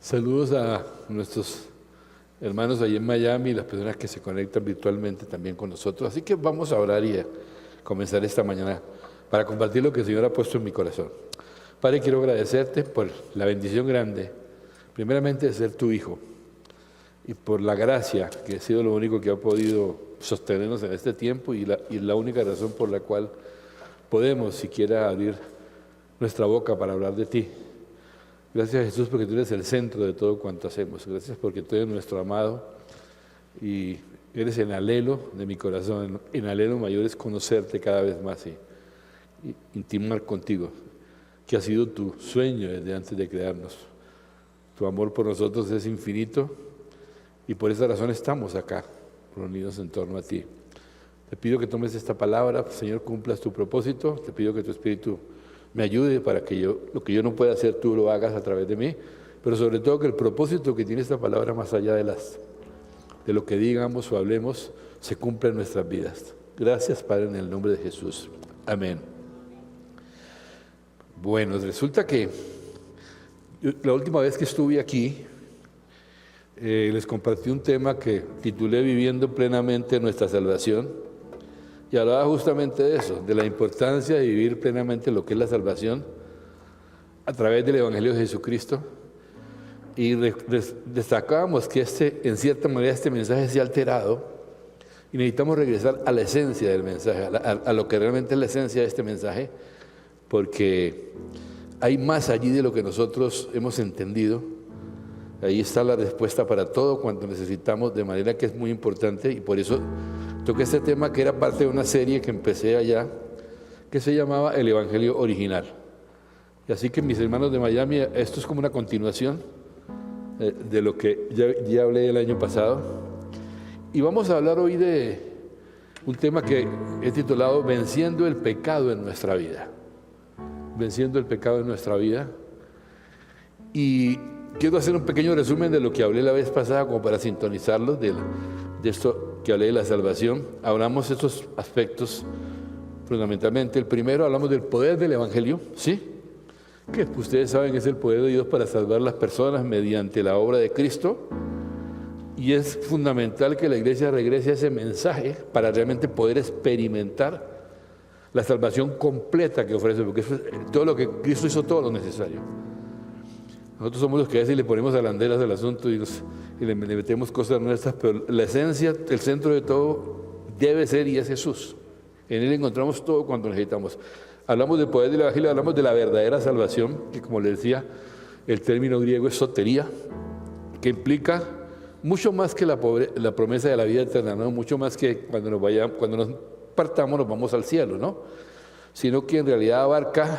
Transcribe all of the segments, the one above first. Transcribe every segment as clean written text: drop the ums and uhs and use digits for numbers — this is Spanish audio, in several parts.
Saludos a nuestros hermanos allí en Miami y las personas que se conectan virtualmente también con nosotros. Así que vamos a orar y a comenzar esta mañana para compartir lo que el Señor ha puesto en mi corazón. Padre, quiero agradecerte por la bendición grande, primeramente de ser tu hijo, y por la gracia, que ha sido lo único que ha podido sostenernos en este tiempo y la única razón por la cual podemos siquiera abrir nuestra boca para hablar de ti. Gracias, Jesús, porque tú eres el centro de todo cuanto hacemos. Gracias porque tú eres nuestro amado y eres el anhelo de mi corazón. El anhelo mayor es conocerte cada vez más y intimar contigo, que ha sido tu sueño desde antes de crearnos. Tu amor por nosotros es infinito y por esa razón estamos acá, reunidos en torno a ti. Te pido que tomes esta palabra, Señor, cumplas tu propósito. Te pido que tu Espíritu me ayude para que lo que yo no pueda hacer, tú lo hagas a través de mí, pero sobre todo que el propósito que tiene esta palabra, más allá de lo que digamos o hablemos, se cumpla en nuestras vidas. Gracias, Padre, en el nombre de Jesús. Amén. Bueno, resulta que la última vez que estuve aquí, les compartí un tema que titulé Viviendo plenamente nuestra salvación. Y hablaba justamente de eso, de la importancia de vivir plenamente lo que es la salvación a través del Evangelio de Jesucristo. Y destacábamos que en cierta manera este mensaje se ha alterado y necesitamos regresar a la esencia del mensaje, a lo que realmente es la esencia de este mensaje, porque hay más allí de lo que nosotros hemos entendido. Ahí está la respuesta para todo cuanto necesitamos, de manera que es muy importante, y por eso toqué este tema que era parte de una serie que empecé allá, que se llamaba El Evangelio Original. Y así que mis hermanos de Miami, esto es como una continuación de lo que ya hablé el año pasado. Y vamos a hablar hoy de un tema que he titulado Venciendo el pecado en nuestra vida. Venciendo el pecado en nuestra vida. Y quiero hacer un pequeño resumen de lo que hablé la vez pasada, como para sintonizarlos de esto que hablé de la salvación. Hablamos de estos aspectos fundamentalmente. El primero, hablamos del poder del Evangelio, ¿sí? Que ustedes saben que es el poder de Dios para salvar las personas mediante la obra de Cristo. Y es fundamental que la iglesia regrese a ese mensaje para realmente poder experimentar la salvación completa que ofrece, porque todo lo que Cristo hizo, todo lo necesario. Nosotros somos los que a veces le ponemos alanderas al asunto y le metemos cosas nuestras, pero la esencia, el centro de todo debe ser y es Jesús. En Él encontramos todo cuanto necesitamos. Hablamos del poder del Evangelio, hablamos de la verdadera salvación, que como les decía, el término griego es sotería, que implica mucho más que la promesa de la vida eterna, ¿no? Mucho más que cuando nos partamos nos vamos al cielo, ¿no? Sino que en realidad abarca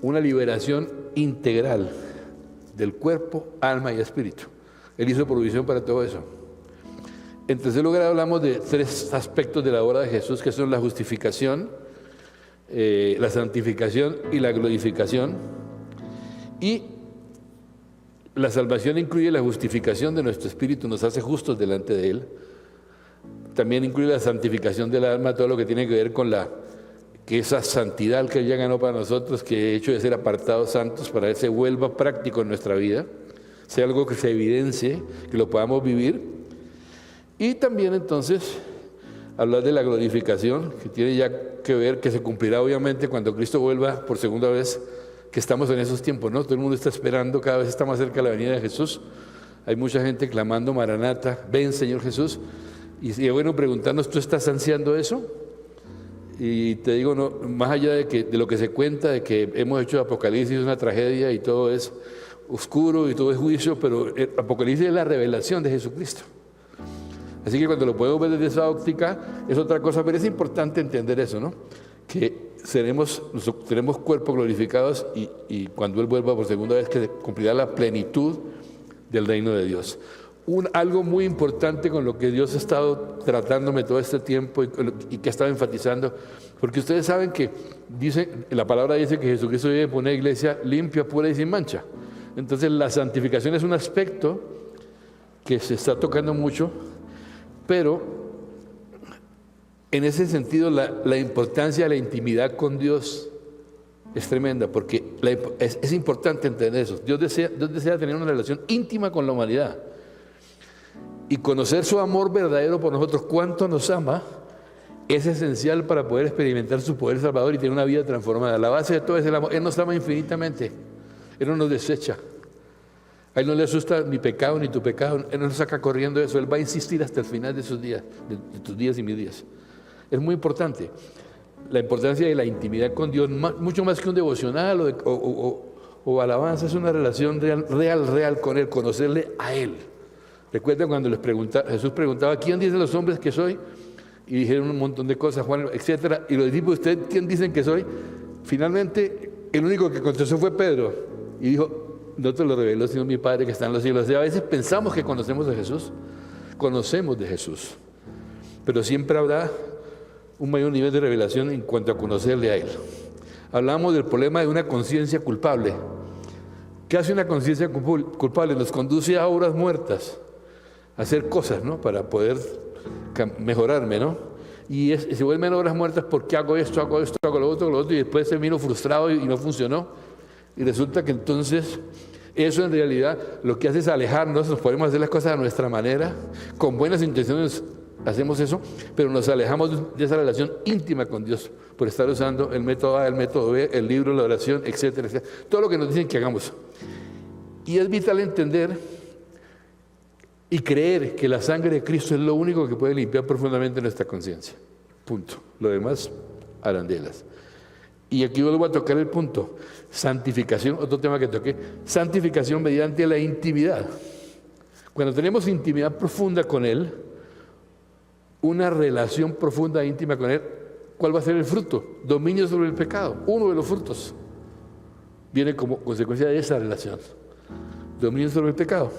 una liberación integral del cuerpo, alma y espíritu. Él hizo provisión para todo eso. En tercer lugar, hablamos de tres aspectos de la obra de Jesús, que son la justificación, la santificación y la glorificación. Y la salvación incluye la justificación de nuestro espíritu, nos hace justos delante de Él. También incluye la santificación del alma, todo lo que tiene que ver con que esa santidad que Él ya ganó para nosotros, que el hecho de ser apartados santos para que se vuelva práctico en nuestra vida, sea algo que se evidencie, que lo podamos vivir. Y también entonces hablar de la glorificación, que tiene ya que ver, que se cumplirá obviamente cuando Cristo vuelva por segunda vez, que estamos en esos tiempos, ¿no? Todo el mundo está esperando, cada vez está más cerca la venida de Jesús. Hay mucha gente clamando, Maranata, ven Señor Jesús. Y bueno, preguntarnos, ¿tú estás ansiando eso? Y te digo, no, más allá de lo que se cuenta, de que hemos hecho Apocalipsis una tragedia y todo es oscuro y todo es juicio, pero el Apocalipsis es la revelación de Jesucristo. Así que cuando lo podemos ver desde esa óptica es otra cosa, pero es importante entender eso, ¿no? Que tenemos cuerpos glorificados y cuando Él vuelva por segunda vez, que cumplirá la plenitud del reino de Dios. Algo muy importante con lo que Dios ha estado tratándome todo este tiempo y que ha estado enfatizando, porque ustedes saben que la palabra dice que Jesucristo viene a poner iglesia limpia, pura y sin mancha. Entonces la santificación es un aspecto que se está tocando mucho, pero en ese sentido la importancia de la intimidad con Dios es tremenda, porque es importante entender eso. Dios desea tener una relación íntima con la humanidad y conocer su amor verdadero por nosotros, cuánto nos ama, es esencial para poder experimentar su poder salvador y tener una vida transformada. La base de todo es el amor. Él nos ama infinitamente. Él no nos desecha. A Él no le asusta mi pecado ni tu pecado. Él no nos saca corriendo de eso. Él va a insistir hasta el final de sus días, de tus días y mis días. Es muy importante. La importancia de la intimidad con Dios, mucho más que un devocional o alabanza, es una relación real con Él, conocerle a Él. Recuerden cuando Jesús preguntaba, ¿quién dicen los hombres que soy? Y dijeron un montón de cosas, Juan, etcétera. Y los discípulos, ¿usted quién dicen que soy? Finalmente, el único que contestó fue Pedro. Y dijo, no te lo reveló, sino mi Padre que está en los cielos. O sea, a veces pensamos que conocemos de Jesús. Conocemos de Jesús. Pero siempre habrá un mayor nivel de revelación en cuanto a conocerle a Él. Hablamos del problema de una conciencia culpable. ¿Qué hace una conciencia culpable? Nos conduce a obras muertas, a hacer cosas, ¿no? Para poder mejorarme, ¿no? Y se vuelven obras muertas porque hago esto, hago lo otro, y después termino frustrado y no funcionó. Y resulta que entonces eso en realidad lo que hace es alejarnos, nos podemos hacer las cosas a nuestra manera, con buenas intenciones hacemos eso, pero nos alejamos de esa relación íntima con Dios por estar usando el método A, el método B, el libro, la oración, etcétera, etcétera. Todo lo que nos dicen que hagamos. Y es vital entender y creer que la sangre de Cristo es lo único que puede limpiar profundamente nuestra conciencia. Punto. Lo demás, arandelas. Y aquí yo le voy a tocar el punto. Santificación, otro tema que toqué. Santificación mediante la intimidad. Cuando tenemos intimidad profunda con Él, una relación profunda e íntima con Él, ¿cuál va a ser el fruto? Dominio sobre el pecado. Uno de los frutos viene como consecuencia de esa relación. Dominio sobre el pecado.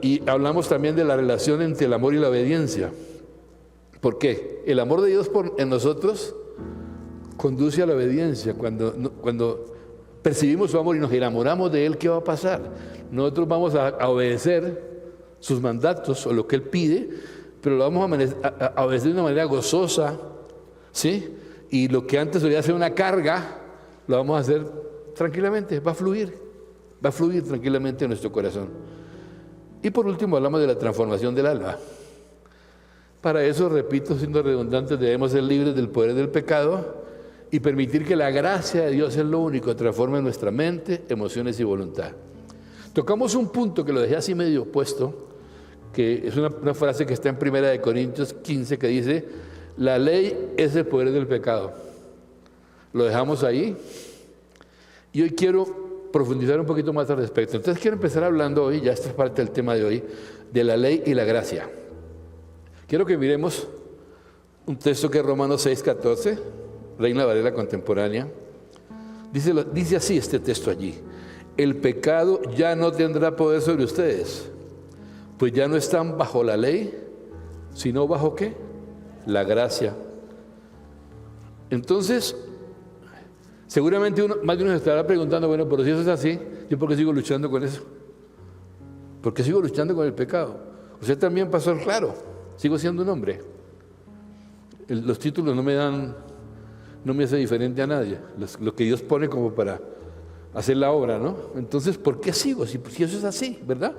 Y hablamos también de la relación entre el amor y la obediencia. ¿Por qué? El amor de Dios en nosotros conduce a la obediencia. Cuando percibimos su amor y nos enamoramos de Él, ¿qué va a pasar? Nosotros vamos a obedecer sus mandatos o lo que Él pide, pero lo vamos a obedecer de una manera gozosa, ¿sí? Y lo que antes solía ser una carga, lo vamos a hacer tranquilamente, va a fluir tranquilamente en nuestro corazón. Y por último hablamos de la transformación del alma. Para eso, repito, siendo redundantes, debemos ser libres del poder del pecado y permitir que la gracia de Dios es lo único que transforme nuestra mente, emociones y voluntad. Tocamos un punto que lo dejé así medio puesto, que es una frase que está en 1 Corintios 15 que dice, la ley es el poder del pecado. Lo dejamos ahí y hoy quiero profundizar un poquito más al respecto. Entonces quiero empezar hablando hoy, ya esta es parte del tema de hoy, de la ley y la gracia. Quiero que miremos un texto que es Romanos 6:14, Reina Valera contemporánea. Dice así este texto allí: el pecado ya no tendrá poder sobre ustedes, pues ya no están bajo la ley, sino bajo ¿qué? La gracia. Entonces, seguramente más de uno se estará preguntando, bueno, pero si eso es así, ¿yo por qué sigo luchando con eso? ¿Por qué sigo luchando con el pecado? Usted también, pastor, claro, sigo siendo un hombre. Los títulos no me hace diferente a nadie, lo que Dios pone como para hacer la obra, ¿no? Entonces, ¿por qué sigo? Si eso es así, ¿verdad?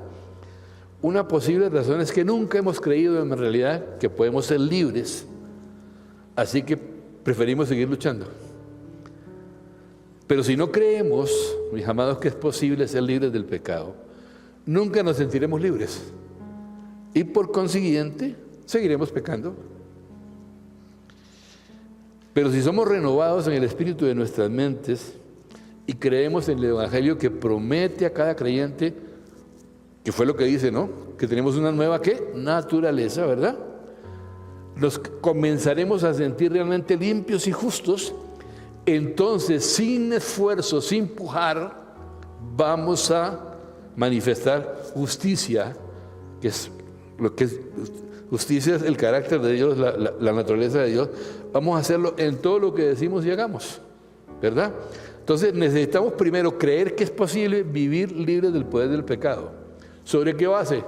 Una posible razón es que nunca hemos creído en realidad que podemos ser libres, así que preferimos seguir luchando. Pero si no creemos, mis amados, que es posible ser libres del pecado, nunca nos sentiremos libres y por consiguiente seguiremos pecando. Pero si somos renovados en el espíritu de nuestras mentes y creemos en el Evangelio que promete a cada creyente, que fue lo que dice, ¿no? Que tenemos una nueva, ¿qué? Naturaleza, ¿verdad? Nos comenzaremos a sentir realmente limpios y justos. Entonces, sin esfuerzo, sin pujar, vamos a manifestar justicia, que es lo que es justicia, es el carácter de Dios, la naturaleza de Dios. Vamos a hacerlo en todo lo que decimos y hagamos, ¿verdad? Entonces necesitamos primero creer que es posible vivir libre del poder del pecado. ¿Sobre qué base?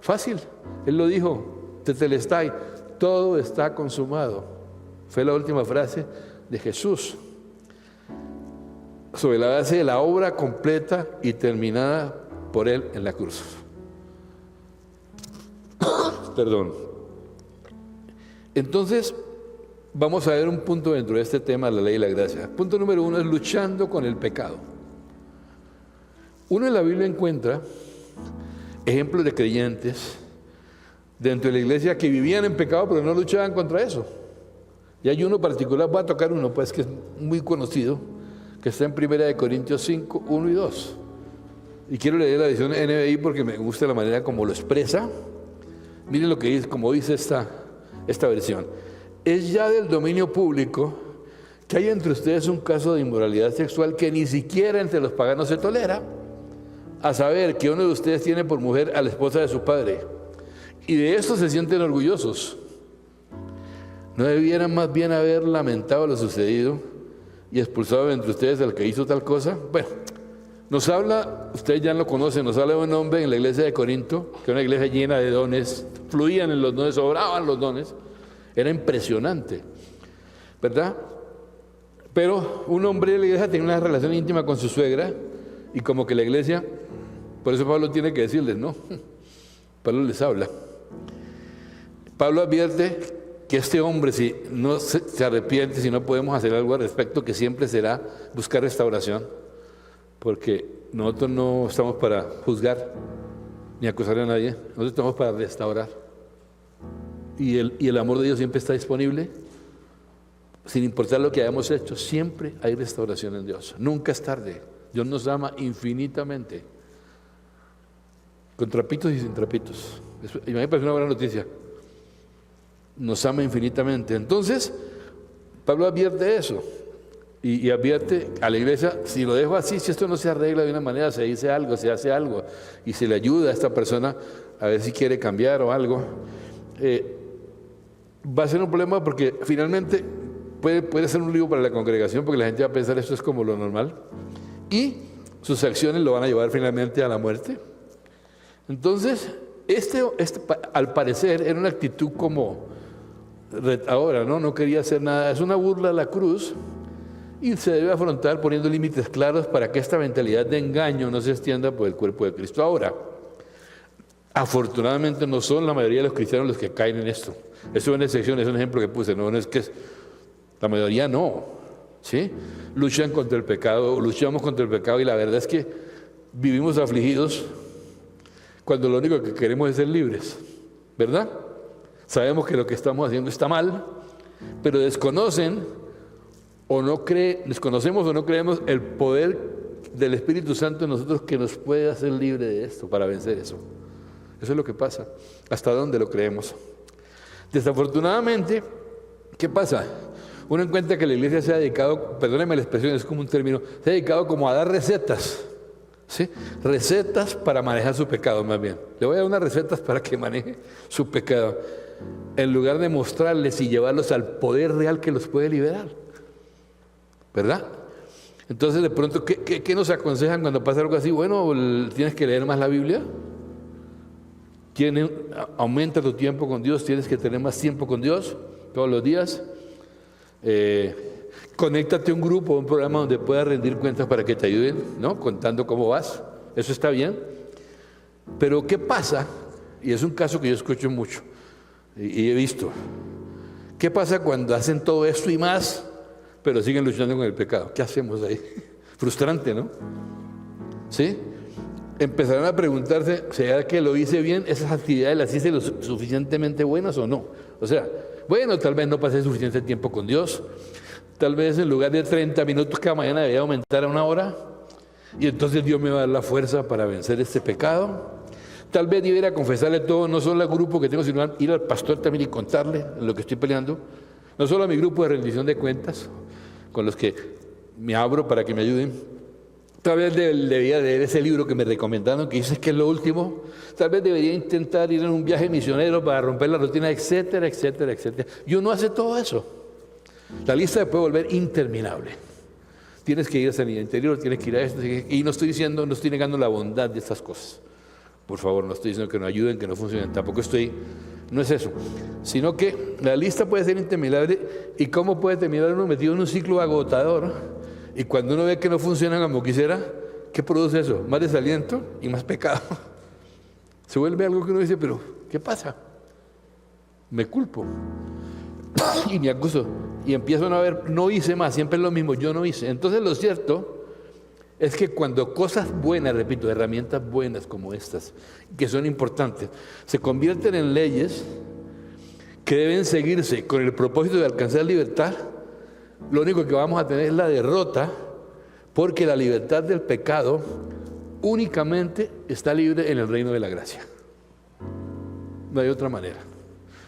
Fácil. Él lo dijo, tetelestai, todo está consumado. Fue la última frase de Jesús. sobre la base de la obra completa y terminada por Él en la cruz. Perdón. Entonces, vamos a ver un punto dentro de este tema, la ley y la gracia. Punto número 1 es luchando con el pecado. Uno en la Biblia encuentra ejemplos de creyentes dentro de la iglesia que vivían en pecado, pero no luchaban contra eso. Y hay uno particular, voy a tocar uno, pues, que es muy conocido, que está en 1 Corintios 5, 1 y 2. Y quiero leer la edición NBI porque me gusta la manera como lo expresa. Miren lo que dice, como dice esta versión. Es ya del dominio público que hay entre ustedes un caso de inmoralidad sexual que ni siquiera entre los paganos se tolera, a saber que uno de ustedes tiene por mujer a la esposa de su padre, y de esto se sienten orgullosos. ¿No debieran más bien haber lamentado lo sucedido y expulsado entre ustedes al que hizo tal cosa? Bueno, nos habla, ustedes ya lo conocen, nos habla de un hombre en la iglesia de Corinto, que era una iglesia llena de dones, fluían en los dones, sobraban los dones, era impresionante, ¿verdad? Pero un hombre de la iglesia tenía una relación íntima con su suegra, y como que la iglesia, por eso Pablo tiene que decirles, ¿no? Pablo les habla. Pablo advierte que este hombre, si no se arrepiente, si no podemos hacer algo al respecto, que siempre será buscar restauración, porque nosotros no estamos para juzgar ni acusar a nadie, nosotros estamos para restaurar. Y el amor de Dios siempre está disponible, sin importar lo que hayamos hecho, siempre hay restauración en Dios. Nunca es tarde. Dios nos ama infinitamente, con trapitos y sin trapitos. Y me parece una buena noticia. Nos ama infinitamente. Entonces, Pablo advierte eso. Y advierte a la iglesia, si lo dejo así, si esto no se arregla de una manera, se dice algo, se hace algo, y se le ayuda a esta persona a ver si quiere cambiar o algo, va a ser un problema porque finalmente puede ser un lío para la congregación, porque la gente va a pensar esto es como lo normal, y sus acciones lo van a llevar finalmente a la muerte. Entonces, este al parecer era una actitud como retadora, no quería hacer nada, es una burla a la cruz, y se debe afrontar poniendo límites claros para que esta mentalidad de engaño no se extienda por el cuerpo de Cristo. Ahora, afortunadamente no son la mayoría de los cristianos los que caen en esto. Eso es una excepción, es un ejemplo que puse, no es que la mayoría no, ¿sí? Luchan contra el pecado, luchamos contra el pecado, y la verdad es que vivimos afligidos cuando lo único que queremos es ser libres, ¿verdad? Sabemos que lo que estamos haciendo está mal, pero desconocemos o no creemos el poder del Espíritu Santo en nosotros que nos puede hacer libre de esto, para vencer eso. Eso es lo que pasa. ¿Hasta dónde lo creemos? Desafortunadamente, ¿qué pasa? Uno encuentra que la iglesia se ha dedicado, perdónenme la expresión, es como un término, se ha dedicado como a dar recetas, ¿sí? Recetas para manejar su pecado, más bien. Le voy a dar unas recetas para que maneje su pecado, en lugar de mostrarles y llevarlos al poder real que los puede liberar, ¿verdad? Entonces, de pronto, ¿qué nos aconsejan cuando pasa algo así? Bueno, tienes que leer más la Biblia, aumenta tu tiempo con Dios, tienes que tener más tiempo con Dios todos los días. Conéctate a un grupo, a un programa donde puedas rendir cuentas para que te ayuden, ¿no? Contando cómo vas, eso está bien. Pero ¿qué pasa? Y es un caso que yo escucho mucho y he visto. ¿Qué pasa cuando hacen todo esto y más, pero siguen luchando con el pecado? ¿Qué hacemos ahí? Frustrante, ¿no? ¿Sí? Empezarán a preguntarse, ¿será que lo hice bien? ¿Esas actividades las hice lo suficientemente buenas o no? O sea, bueno, tal vez no pasé suficiente tiempo con Dios, tal vez en lugar de 30 minutos cada mañana debería aumentar a 1 hora, y entonces Dios me va a dar la fuerza para vencer este pecado. Tal vez debiera confesarle todo, no solo al grupo que tengo, sino ir al pastor también y contarle lo que estoy peleando, no solo a mi grupo de rendición de cuentas, con los que me abro para que me ayuden. Tal vez debería leer ese libro que me recomendaron, que dice que es lo último. Tal vez debería intentar ir en un viaje misionero para romper la rutina, etcétera, etcétera, etcétera. Y uno hace todo eso. La lista se puede volver interminable. Tienes que ir a sanidad interior, tienes que ir a esto. Y no estoy negando la bondad de estas cosas. Por favor, no estoy diciendo que no ayuden, que no funcionen. Tampoco no es eso. Sino que la lista puede ser interminable. ¿Y cómo puede terminar uno metido en un ciclo agotador? Y cuando uno ve que no funciona como quisiera, ¿qué produce eso? Más desaliento y más pecado. Se vuelve algo que uno dice, pero ¿qué pasa? Me culpo y me acuso y empiezo a ver, no hice más, siempre es lo mismo, yo no hice. Entonces lo cierto es que cuando cosas buenas, repito, herramientas buenas como estas, que son importantes, se convierten en leyes que deben seguirse con el propósito de alcanzar libertad, lo único que vamos a tener es la derrota, porque la libertad del pecado únicamente está libre en el reino de la gracia. No hay otra manera.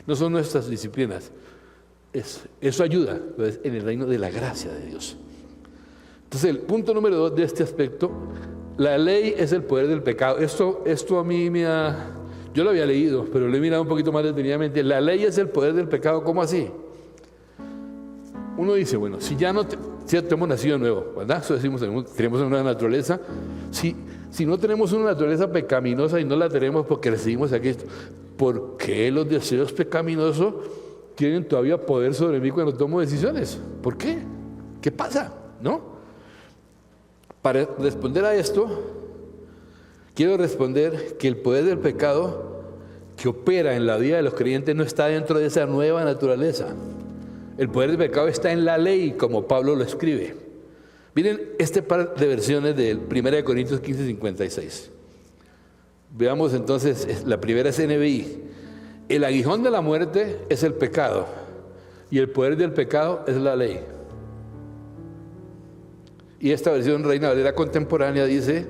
No son nuestras disciplinas. Eso ayuda, pues, en el reino de la gracia de Dios. Entonces, el punto número 2 de este aspecto, la ley es el poder del pecado. Esto a mí yo lo había leído, pero lo he mirado un poquito más detenidamente. La ley es el poder del pecado. ¿Cómo así? Uno dice, bueno, si ya no hemos nacido de nuevo, ¿verdad? Eso decimos, tenemos una nueva naturaleza. Si no tenemos una naturaleza pecaminosa y no la tenemos porque recibimos a Cristo, ¿por qué los deseos pecaminosos tienen todavía poder sobre mí cuando tomo decisiones? ¿Por qué? ¿Qué pasa? ¿No? Para responder a esto, quiero responder que el poder del pecado que opera en la vida de los creyentes no está dentro de esa nueva naturaleza. El poder del pecado está en la ley, como Pablo lo escribe. Miren este par de versiones del 1 Corintios 15:56. Veamos entonces, la primera es NBI. El aguijón de la muerte es el pecado y el poder del pecado es la ley. Y esta versión Reina Valera contemporánea dice,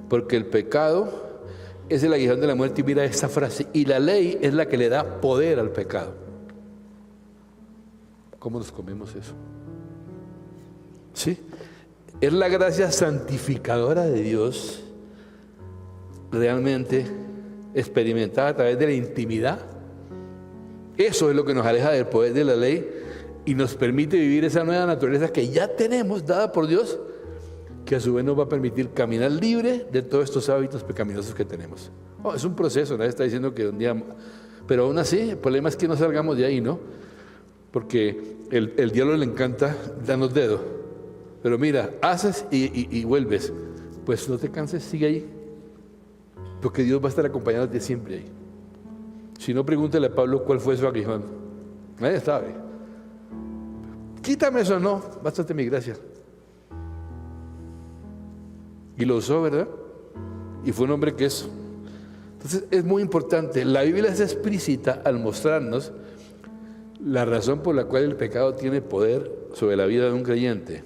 porque el pecado es el aguijón de la muerte, y mira esta frase, y la ley es la que le da poder al pecado. ¿Cómo nos comemos eso? ¿Sí? Es la gracia santificadora de Dios realmente experimentada a través de la intimidad. Eso es lo que nos aleja del poder de la ley y nos permite vivir esa nueva naturaleza que ya tenemos dada por Dios, que a su vez nos va a permitir caminar libre de todos estos hábitos pecaminosos que tenemos. Es un proceso, nadie está diciendo que un día... Pero aún así, el problema es que no salgamos de ahí, ¿no? Porque el diablo le encanta darnos dedo. Pero mira, haces y vuelves. Pues no te canses, sigue ahí. Porque Dios va a estar acompañándote siempre ahí. Si no, pregúntale a Pablo cuál fue su aguijón. Nadie sabe. Quítame eso, no, bástate mi gracia. Y lo usó, ¿verdad? Y fue un hombre que eso. Entonces es muy importante. La Biblia es explícita al mostrarnos la razón por la cual el pecado tiene poder sobre la vida de un creyente.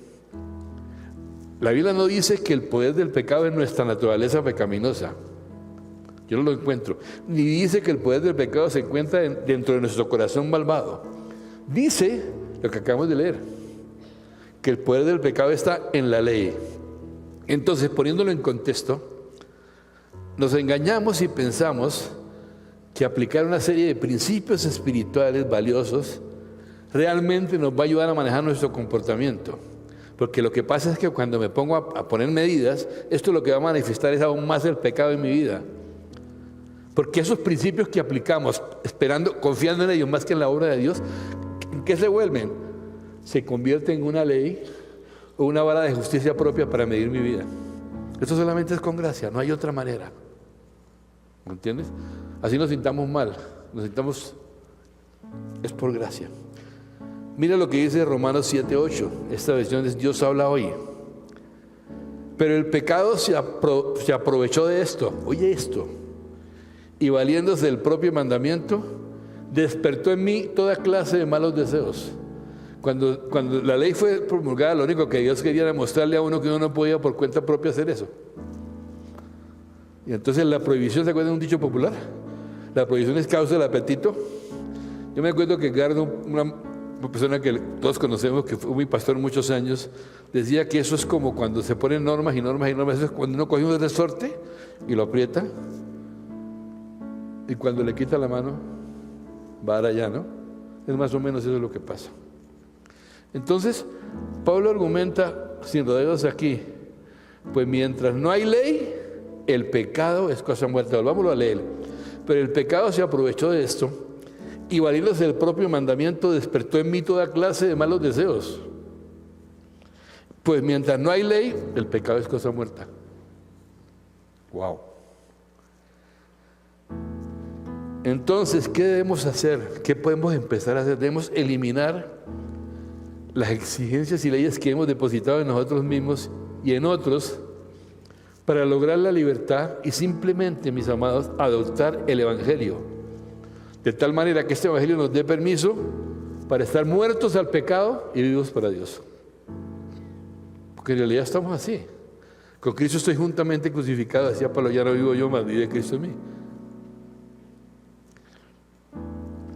La Biblia no dice que el poder del pecado es nuestra naturaleza pecaminosa. Yo no lo encuentro. Ni dice que el poder del pecado se encuentra dentro de nuestro corazón malvado. Dice lo que acabamos de leer, que el poder del pecado está en la ley. Entonces, poniéndolo en contexto, nos engañamos y pensamos que aplicar una serie de principios espirituales valiosos realmente nos va a ayudar a manejar nuestro comportamiento. Porque lo que pasa es que cuando me pongo a poner medidas, esto lo que va a manifestar es aún más el pecado en mi vida. Porque esos principios que aplicamos, esperando, confiando en ellos más que en la obra de Dios, ¿en qué se vuelven? Se convierten en una ley o una vara de justicia propia para medir mi vida. Esto solamente es con gracia, no hay otra manera. ¿Me entiendes? Así nos sintamos mal, es por gracia. Mira lo que dice Romanos 7:8. Esta versión es Dios habla hoy. Pero el pecado se aprovechó de esto. Oye esto. Y valiéndose del propio mandamiento, despertó en mí toda clase de malos deseos. Cuando la ley fue promulgada, lo único que Dios quería era mostrarle a uno que uno no podía por cuenta propia hacer eso. Y entonces la prohibición, ¿se acuerdan de un dicho popular? La prohibición es causa del apetito. Yo me acuerdo que Gardo, una persona que todos conocemos, que fue mi pastor muchos años, decía que eso es como cuando se ponen normas y normas y normas. Eso es cuando uno coge un resorte y lo aprieta, y cuando le quita la mano, va para allá, ¿no? Es más o menos eso es lo que pasa. Entonces, Pablo argumenta, sin rodeos aquí, pues mientras no hay ley, el pecado es cosa muerta. Volvámoslo a leer. Pero el pecado se aprovechó de esto y valiéndose del propio mandamiento despertó en mí toda clase de malos deseos. Pues mientras no hay ley, el pecado es cosa muerta. Wow. Entonces, ¿qué debemos hacer? ¿Qué podemos empezar a hacer? Debemos eliminar las exigencias y leyes que hemos depositado en nosotros mismos y en otros para lograr la libertad y simplemente, mis amados, adoptar el Evangelio. De tal manera que este Evangelio nos dé permiso para estar muertos al pecado y vivos para Dios. Porque en realidad estamos así. Con Cristo estoy juntamente crucificado, decía Pablo, ya no vivo yo, mas vive Cristo en mí.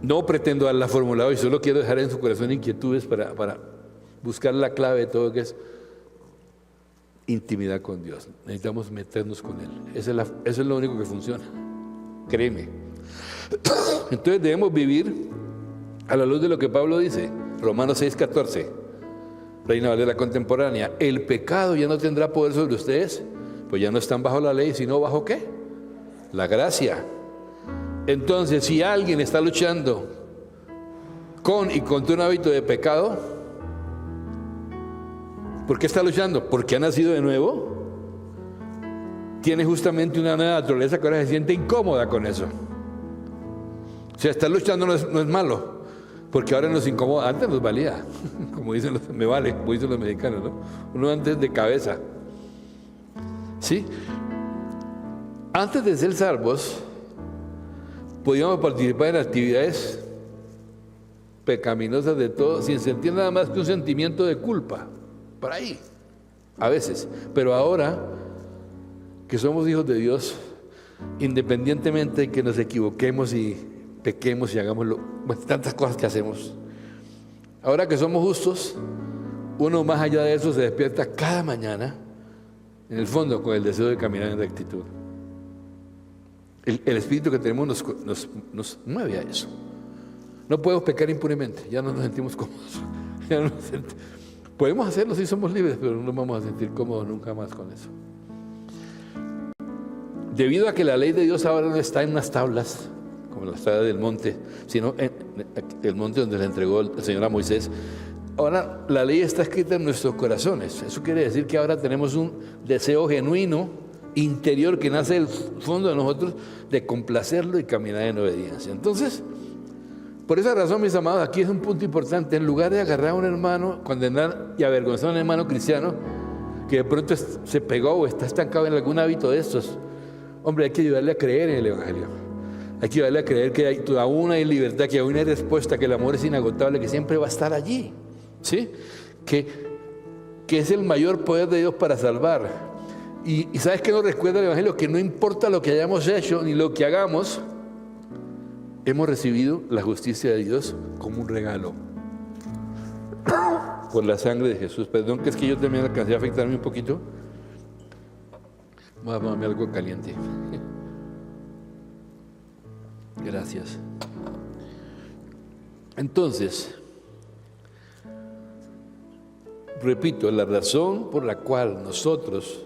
No pretendo dar la fórmula hoy, solo quiero dejar en su corazón inquietudes para buscar la clave de todo, que es intimidad con Dios. Necesitamos meternos con Él. Eso es lo único que funciona. Créeme. Entonces debemos vivir a la luz de lo que Pablo dice. Romanos 6:14. Reina Valera contemporánea. El pecado ya no tendrá poder sobre ustedes, pues ya no están bajo la ley, sino bajo ¿qué? La gracia. Entonces, si alguien está luchando con y contra un hábito de pecado, ¿por qué está luchando? Porque ha nacido de nuevo. Tiene justamente una nueva naturaleza que ahora se siente incómoda con eso. O sea, estar luchando no es malo, porque ahora nos incomoda. Antes nos valía, como dicen me vale, como dicen los mexicanos, ¿no? Uno antes de cabeza. ¿Sí? Antes de ser salvos, podíamos participar en actividades pecaminosas de todo, sin sentir nada más que un sentimiento de culpa. Por ahí, a veces. Pero ahora que somos hijos de Dios, independientemente de que nos equivoquemos y pequemos y hagamos tantas cosas que hacemos, ahora que somos justos, uno más allá de eso se despierta cada mañana, en el fondo, con el deseo de caminar en rectitud. El espíritu que tenemos nos mueve a eso. No podemos pecar impunemente, ya no nos sentimos cómodos. Podemos hacerlo si somos libres, pero no nos vamos a sentir cómodos nunca más con eso. Debido a que la ley de Dios ahora no está en unas tablas, como las tablas del monte, sino en el monte donde le entregó el Señor a Moisés, ahora la ley está escrita en nuestros corazones. Eso quiere decir que ahora tenemos un deseo genuino, interior, que nace del fondo de nosotros, de complacerlo y caminar en obediencia. Entonces, por esa razón, mis amados, aquí es un punto importante. En lugar de agarrar a un hermano, condenar y avergonzar a un hermano cristiano que de pronto se pegó o está estancado en algún hábito de estos, hombre, hay que ayudarle a creer en el Evangelio. Hay que ayudarle a creer que aún hay libertad, que aún hay respuesta, que el amor es inagotable, que siempre va a estar allí, ¿sí? Que es el mayor poder de Dios para salvar. Y ¿sabes qué nos recuerda el Evangelio? Que no importa lo que hayamos hecho ni lo que hagamos, hemos recibido la justicia de Dios como un regalo por la sangre de Jesús. Perdón, que es que yo también alcancé a afectarme un poquito. Voy a tomarme algo caliente. Gracias. Entonces, repito, la razón por la cual nosotros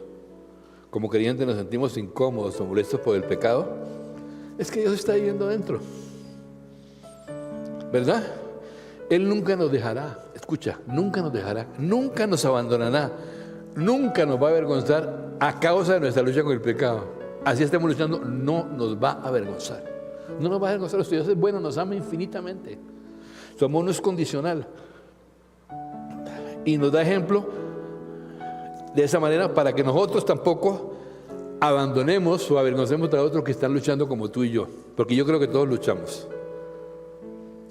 como creyentes nos sentimos incómodos o molestos por el pecado es que Dios está viviendo dentro, ¿verdad? Él nunca nos dejará, escucha, nunca nos dejará, nunca nos abandonará, nunca nos va a avergonzar a causa de nuestra lucha con el pecado. Así estemos luchando, no nos va a avergonzar. No nos va a avergonzar. Nuestro Dios es bueno, nos ama infinitamente. Su amor no es condicional. Y nos da ejemplo de esa manera para que nosotros tampoco abandonemos o avergoncemos a otros que están luchando como tú y yo. Porque yo creo que todos luchamos.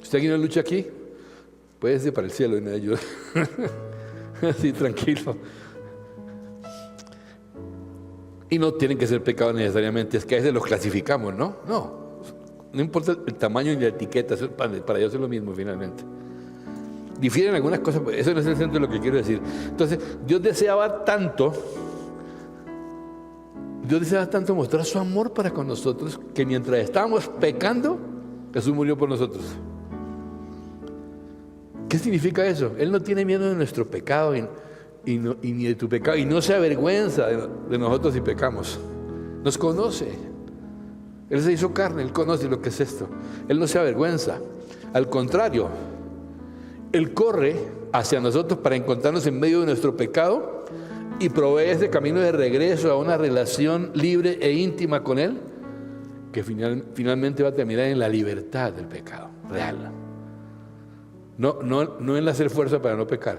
¿Usted aquí no lucha aquí? Puede ser para el cielo y me ayuda. Así, tranquilo. Y no tienen que ser pecados necesariamente, es que a veces los clasificamos, ¿no? No importa el tamaño ni la etiqueta, para Dios es lo mismo finalmente. Difieren algunas cosas, eso no es el centro de lo que quiero decir. Entonces, Dios deseaba tanto mostrar su amor para con nosotros, que mientras estábamos pecando, Jesús murió por nosotros. ¿Qué significa eso? Él no tiene miedo de nuestro pecado y ni de tu pecado, y no se avergüenza de nosotros si pecamos. Nos conoce. Él se hizo carne, Él conoce lo que es esto. Él no se avergüenza. Al contrario, Él corre hacia nosotros para encontrarnos en medio de nuestro pecado y provee ese camino de regreso a una relación libre e íntima con Él, que finalmente va a terminar en la libertad del pecado real. No en hacer fuerza para no pecar.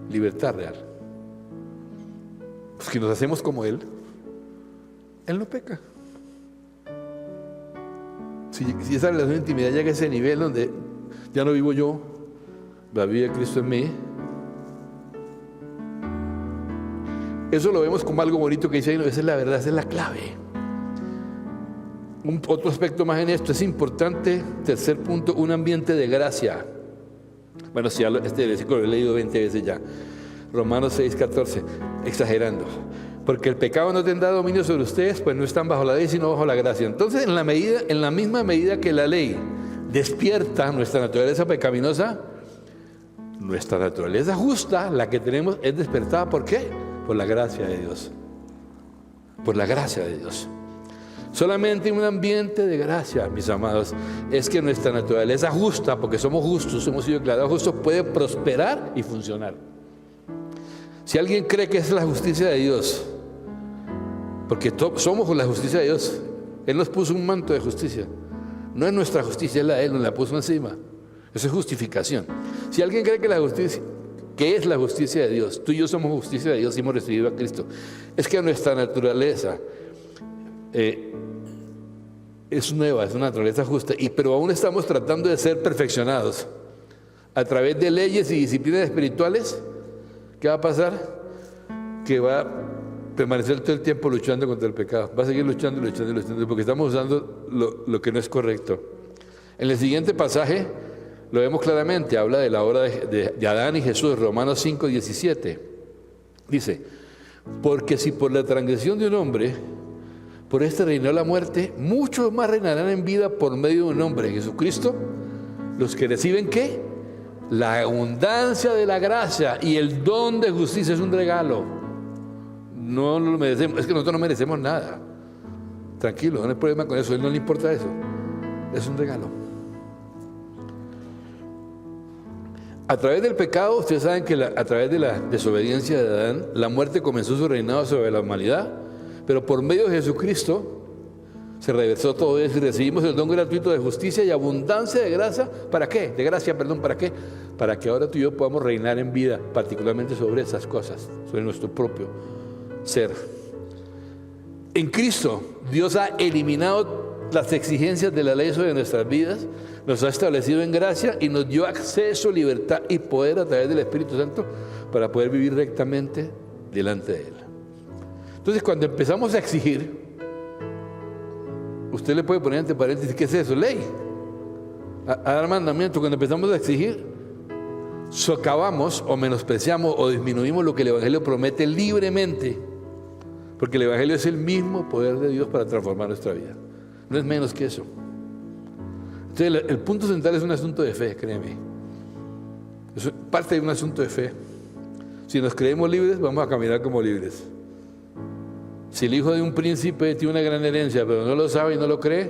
Libertad real. Pues que nos hacemos como Él no peca. Si esa relación de intimidad llega a ese nivel donde ya no vivo yo, la vida de Cristo en mí, eso lo vemos como algo bonito que dice ahí, no, esa es la verdad, esa es la clave. Otro aspecto más en esto, es importante, tercer punto, un ambiente de gracia. Bueno, si este versículo lo he leído 20 veces ya. Romanos 6:14, exagerando. Porque el pecado no tendrá dominio sobre ustedes, pues no están bajo la ley, sino bajo la gracia. Entonces, en la misma medida que la ley despierta nuestra naturaleza pecaminosa, nuestra naturaleza justa, la que tenemos, es despertada. ¿Por qué? Por la gracia de Dios. Por la gracia de Dios. Solamente en un ambiente de gracia, mis amados, es que nuestra naturaleza justa, porque somos justos, hemos sido declarados justos, puede prosperar y funcionar. Si alguien cree que es la justicia de Dios, porque somos la justicia de Dios, Él nos puso un manto de justicia. No es nuestra justicia, es la de Él, nos la puso encima. Eso es justificación. Si alguien cree que es la justicia de Dios, tú y yo somos justicia de Dios y hemos recibido a Cristo, es que nuestra naturaleza es nueva, es una naturaleza justa, pero aún estamos tratando de ser perfeccionados a través de leyes y disciplinas espirituales. ¿Qué va a pasar? Que va a permanecer todo el tiempo luchando contra el pecado. Va a seguir luchando, porque estamos usando lo que no es correcto. En el siguiente pasaje lo vemos claramente, habla de la obra de Adán y Jesús, Romanos 5:17. Dice, porque si por la transgresión de un hombre, por este reinó la muerte, muchos más reinarán en vida por medio de un hombre, Jesucristo, los que reciben ¿qué? La abundancia de la gracia y el don de justicia. Es un regalo. No lo merecemos, es que nosotros no merecemos nada. Tranquilo, no hay problema con eso, a Él no le importa eso. Es un regalo. A través del pecado, ustedes saben que a través de la desobediencia de Adán, la muerte comenzó su reinado sobre la humanidad, pero por medio de Jesucristo se reversó todo eso y recibimos el don gratuito de justicia y abundancia de gracia. ¿Para qué? De gracia, perdón, ¿para qué? Para que ahora tú y yo podamos reinar en vida, particularmente sobre esas cosas, sobre nuestro propio ser. En Cristo, Dios ha eliminado las exigencias de la ley sobre nuestras vidas, nos ha establecido en gracia y nos dio acceso, libertad y poder a través del Espíritu Santo para poder vivir rectamente delante de Él. Entonces, cuando empezamos a exigir, usted le puede poner entre paréntesis, ¿qué es eso? Ley. A dar mandamiento. Cuando empezamos a exigir, socavamos o menospreciamos o disminuimos lo que el Evangelio promete libremente. Porque el Evangelio es el mismo poder de Dios para transformar nuestra vida. No es menos que eso. Entonces, el punto central es un asunto de fe, créeme. Es parte de un asunto de fe. Si nos creemos libres, vamos a caminar como libres. Si el hijo de un príncipe tiene una gran herencia, pero no lo sabe y no lo cree,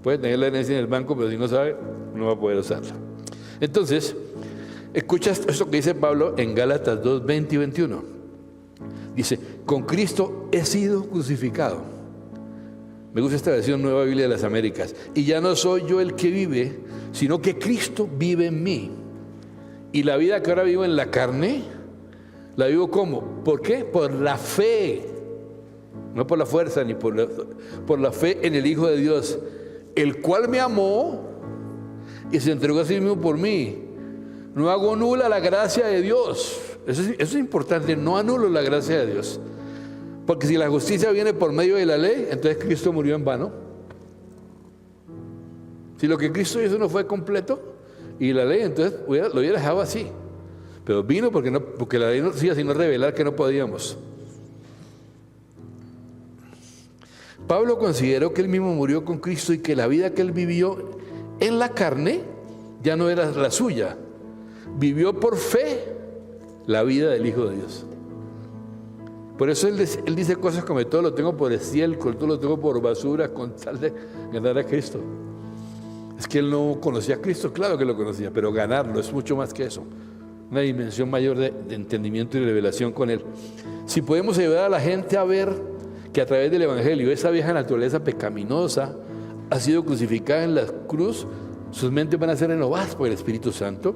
puede tener la herencia en el banco, pero si no sabe, no va a poder usarla. Entonces, escucha esto que dice Pablo en Gálatas 2, 20 y 21. Dice, con Cristo he sido crucificado. Me gusta esta versión Nueva Biblia de las Américas. Y ya no soy yo el que vive, sino que Cristo vive en mí. Y la vida que ahora vivo en la carne, la vivo ¿cómo? ¿Por qué? Por la fe. No por la fuerza, ni por la fe en el Hijo de Dios, el cual me amó y se entregó a sí mismo por mí. No hago nula la gracia de Dios. Eso es importante, no anulo la gracia de Dios. Porque si la justicia viene por medio de la ley, entonces Cristo murió en vano. Si lo que Cristo hizo no fue completo, y la ley entonces lo hubiera dejado así. Pero vino porque la ley no hacía sino revelar que no podíamos. Pablo consideró que él mismo murió con Cristo y que la vida que él vivió en la carne ya no era la suya. Vivió por fe la vida del Hijo de Dios. Por eso él dice cosas como: todo lo tengo por estiércol, todo lo tengo por basura, con tal de ganar a Cristo. Es que él no conocía a Cristo, claro que lo conocía, pero ganarlo es mucho más que eso. una dimensión mayor de entendimiento y revelación con Él. Si podemos ayudar a la gente a ver que a través del Evangelio esa vieja naturaleza pecaminosa ha sido crucificada en la cruz, sus mentes van a ser renovadas por el Espíritu Santo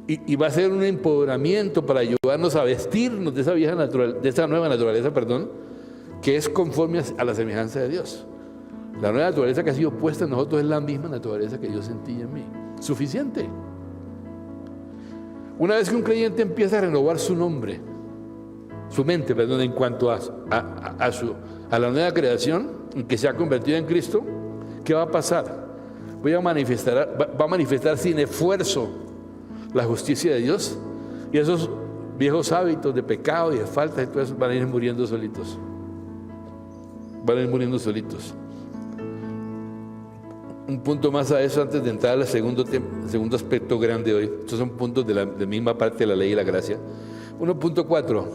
y va a ser un empoderamiento para ayudarnos a vestirnos de esa vieja de esa nueva naturaleza, que es conforme a la semejanza de Dios. La nueva naturaleza que ha sido puesta en nosotros es la misma naturaleza que Dios en ti y en mí. Suficiente. Una vez que un creyente empieza a renovar su mente, en cuanto a la nueva creación en que se ha convertido en Cristo, ¿qué va a pasar? Va a manifestar sin esfuerzo la justicia de Dios, y esos viejos hábitos de pecado y de falta y todo eso van a ir muriendo solitos. Un punto más a eso antes de entrar al segundo aspecto grande hoy. Estos son puntos de la misma parte de la ley y la gracia. 1.4.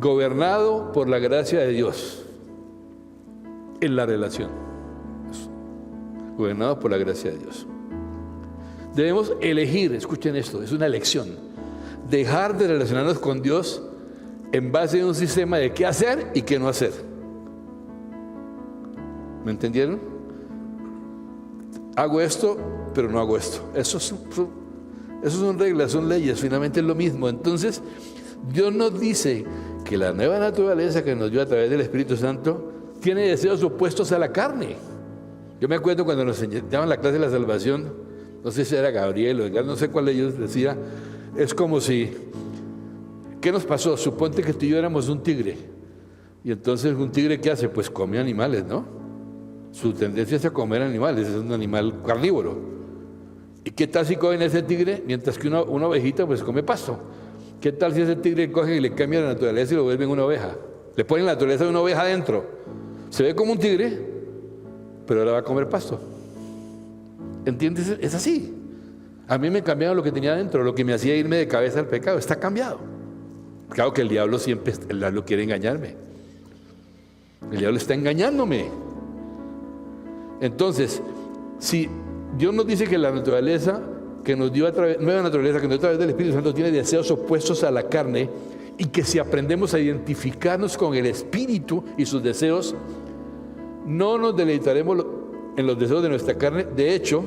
Gobernado por la gracia de Dios en la relación. Gobernado por la gracia de Dios. Debemos elegir, escuchen esto, es una elección, dejar de relacionarnos con Dios en base a un sistema de qué hacer y qué no hacer. ¿Me entendieron? Hago esto, pero no hago esto. Eso son reglas, son leyes, finalmente es lo mismo. Entonces, Dios nos dice que la nueva naturaleza que nos dio a través del Espíritu Santo tiene deseos opuestos a la carne. Yo me acuerdo cuando nos enseñaban la clase de la salvación, no sé si era Gabriel o Edgar, no sé cuál de ellos decía, es como si, ¿qué nos pasó? Suponte que tú y yo éramos un tigre. Y entonces, ¿un tigre qué hace? Pues come animales, ¿no? Su tendencia es a comer animales, es un animal carnívoro. ¿Y qué tal si cogen ese tigre? Mientras que una ovejita pues come pasto. ¿Qué tal si ese tigre cogen y le cambian la naturaleza y lo vuelven una oveja? Le ponen la naturaleza de una oveja adentro. Se ve como un tigre, pero ahora va a comer pasto. ¿Entiendes? Es así. A mí me cambiaron lo que tenía adentro, lo que me hacía irme de cabeza al pecado. Está cambiado. Claro que el diablo quiere engañarme. El diablo está engañándome. Entonces, si Dios nos dice que la naturaleza que nos dio nueva naturaleza que nos dio a través del Espíritu Santo tiene deseos opuestos a la carne, y que si aprendemos a identificarnos con el Espíritu y sus deseos, no nos deleitaremos en los deseos de nuestra carne. De hecho,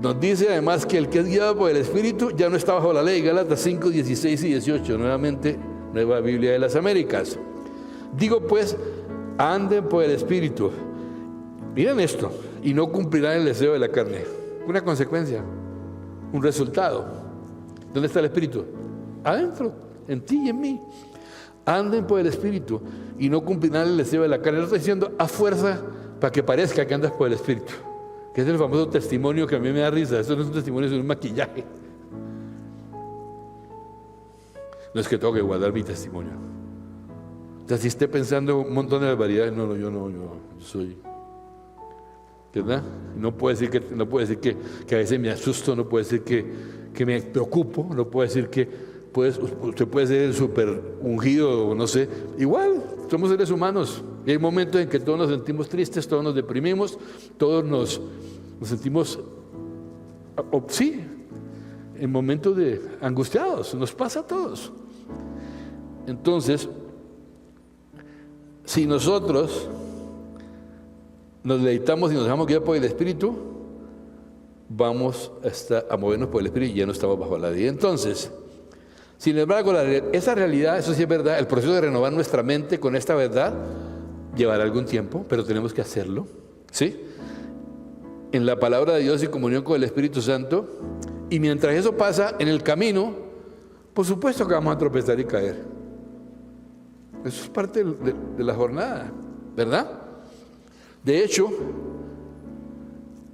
nos dice además que el que es guiado por el Espíritu ya no está bajo la ley. Gálatas 5, 16 y 18, nuevamente, Nueva Biblia de las Américas. Digo pues, anden por el Espíritu. Miren esto, y no cumplirán el deseo de la carne. Una consecuencia, un resultado. ¿Dónde está el Espíritu? Adentro, en ti y en mí. Anden por el Espíritu y no cumplirán el deseo de la carne. No estoy diciendo a fuerza para que parezca que andas por el Espíritu, que es el famoso testimonio que a mí me da risa. Eso no es un testimonio, es un maquillaje. No es que tengo que guardar mi testimonio. O sea, si esté pensando un montón de barbaridades, yo soy... ¿Verdad? No puedo decir que a veces me asusto, no puedo decir que me preocupo, no puedo decir que usted puede ser súper ungido, no sé. Igual, somos seres humanos. Y hay momentos en que todos nos sentimos tristes, todos nos deprimimos, todos nos sentimos, sí, en momentos de angustiados. Nos pasa a todos. Entonces, si nosotros nos deleitamos y nos dejamos guiar por el Espíritu, vamos a movernos por el Espíritu y ya no estamos bajo la ley. Entonces, sin embargo, esa realidad, eso sí es verdad, el proceso de renovar nuestra mente con esta verdad llevará algún tiempo, pero tenemos que hacerlo, ¿sí? En la palabra de Dios y comunión con el Espíritu Santo. Y mientras eso pasa, en el camino, por supuesto que vamos a tropezar y caer. Eso es parte de la jornada, ¿verdad? De hecho,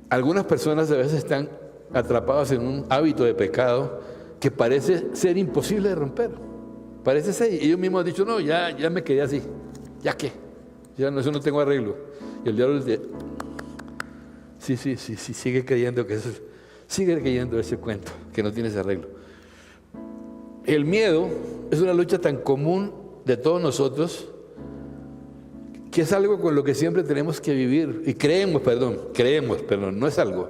algunas personas a veces están atrapadas en un hábito de pecado que parece ser imposible de romper. Parece ser, y ellos mismos han dicho, no, ya me quedé así, ¿ya qué? Ya no, eso no tengo arreglo. Y el diablo les dice, sí, sigue creyendo ese cuento, que no tienes arreglo. El miedo es una lucha tan común de todos nosotros, que es algo con lo que siempre tenemos que vivir, y creemos, no es algo,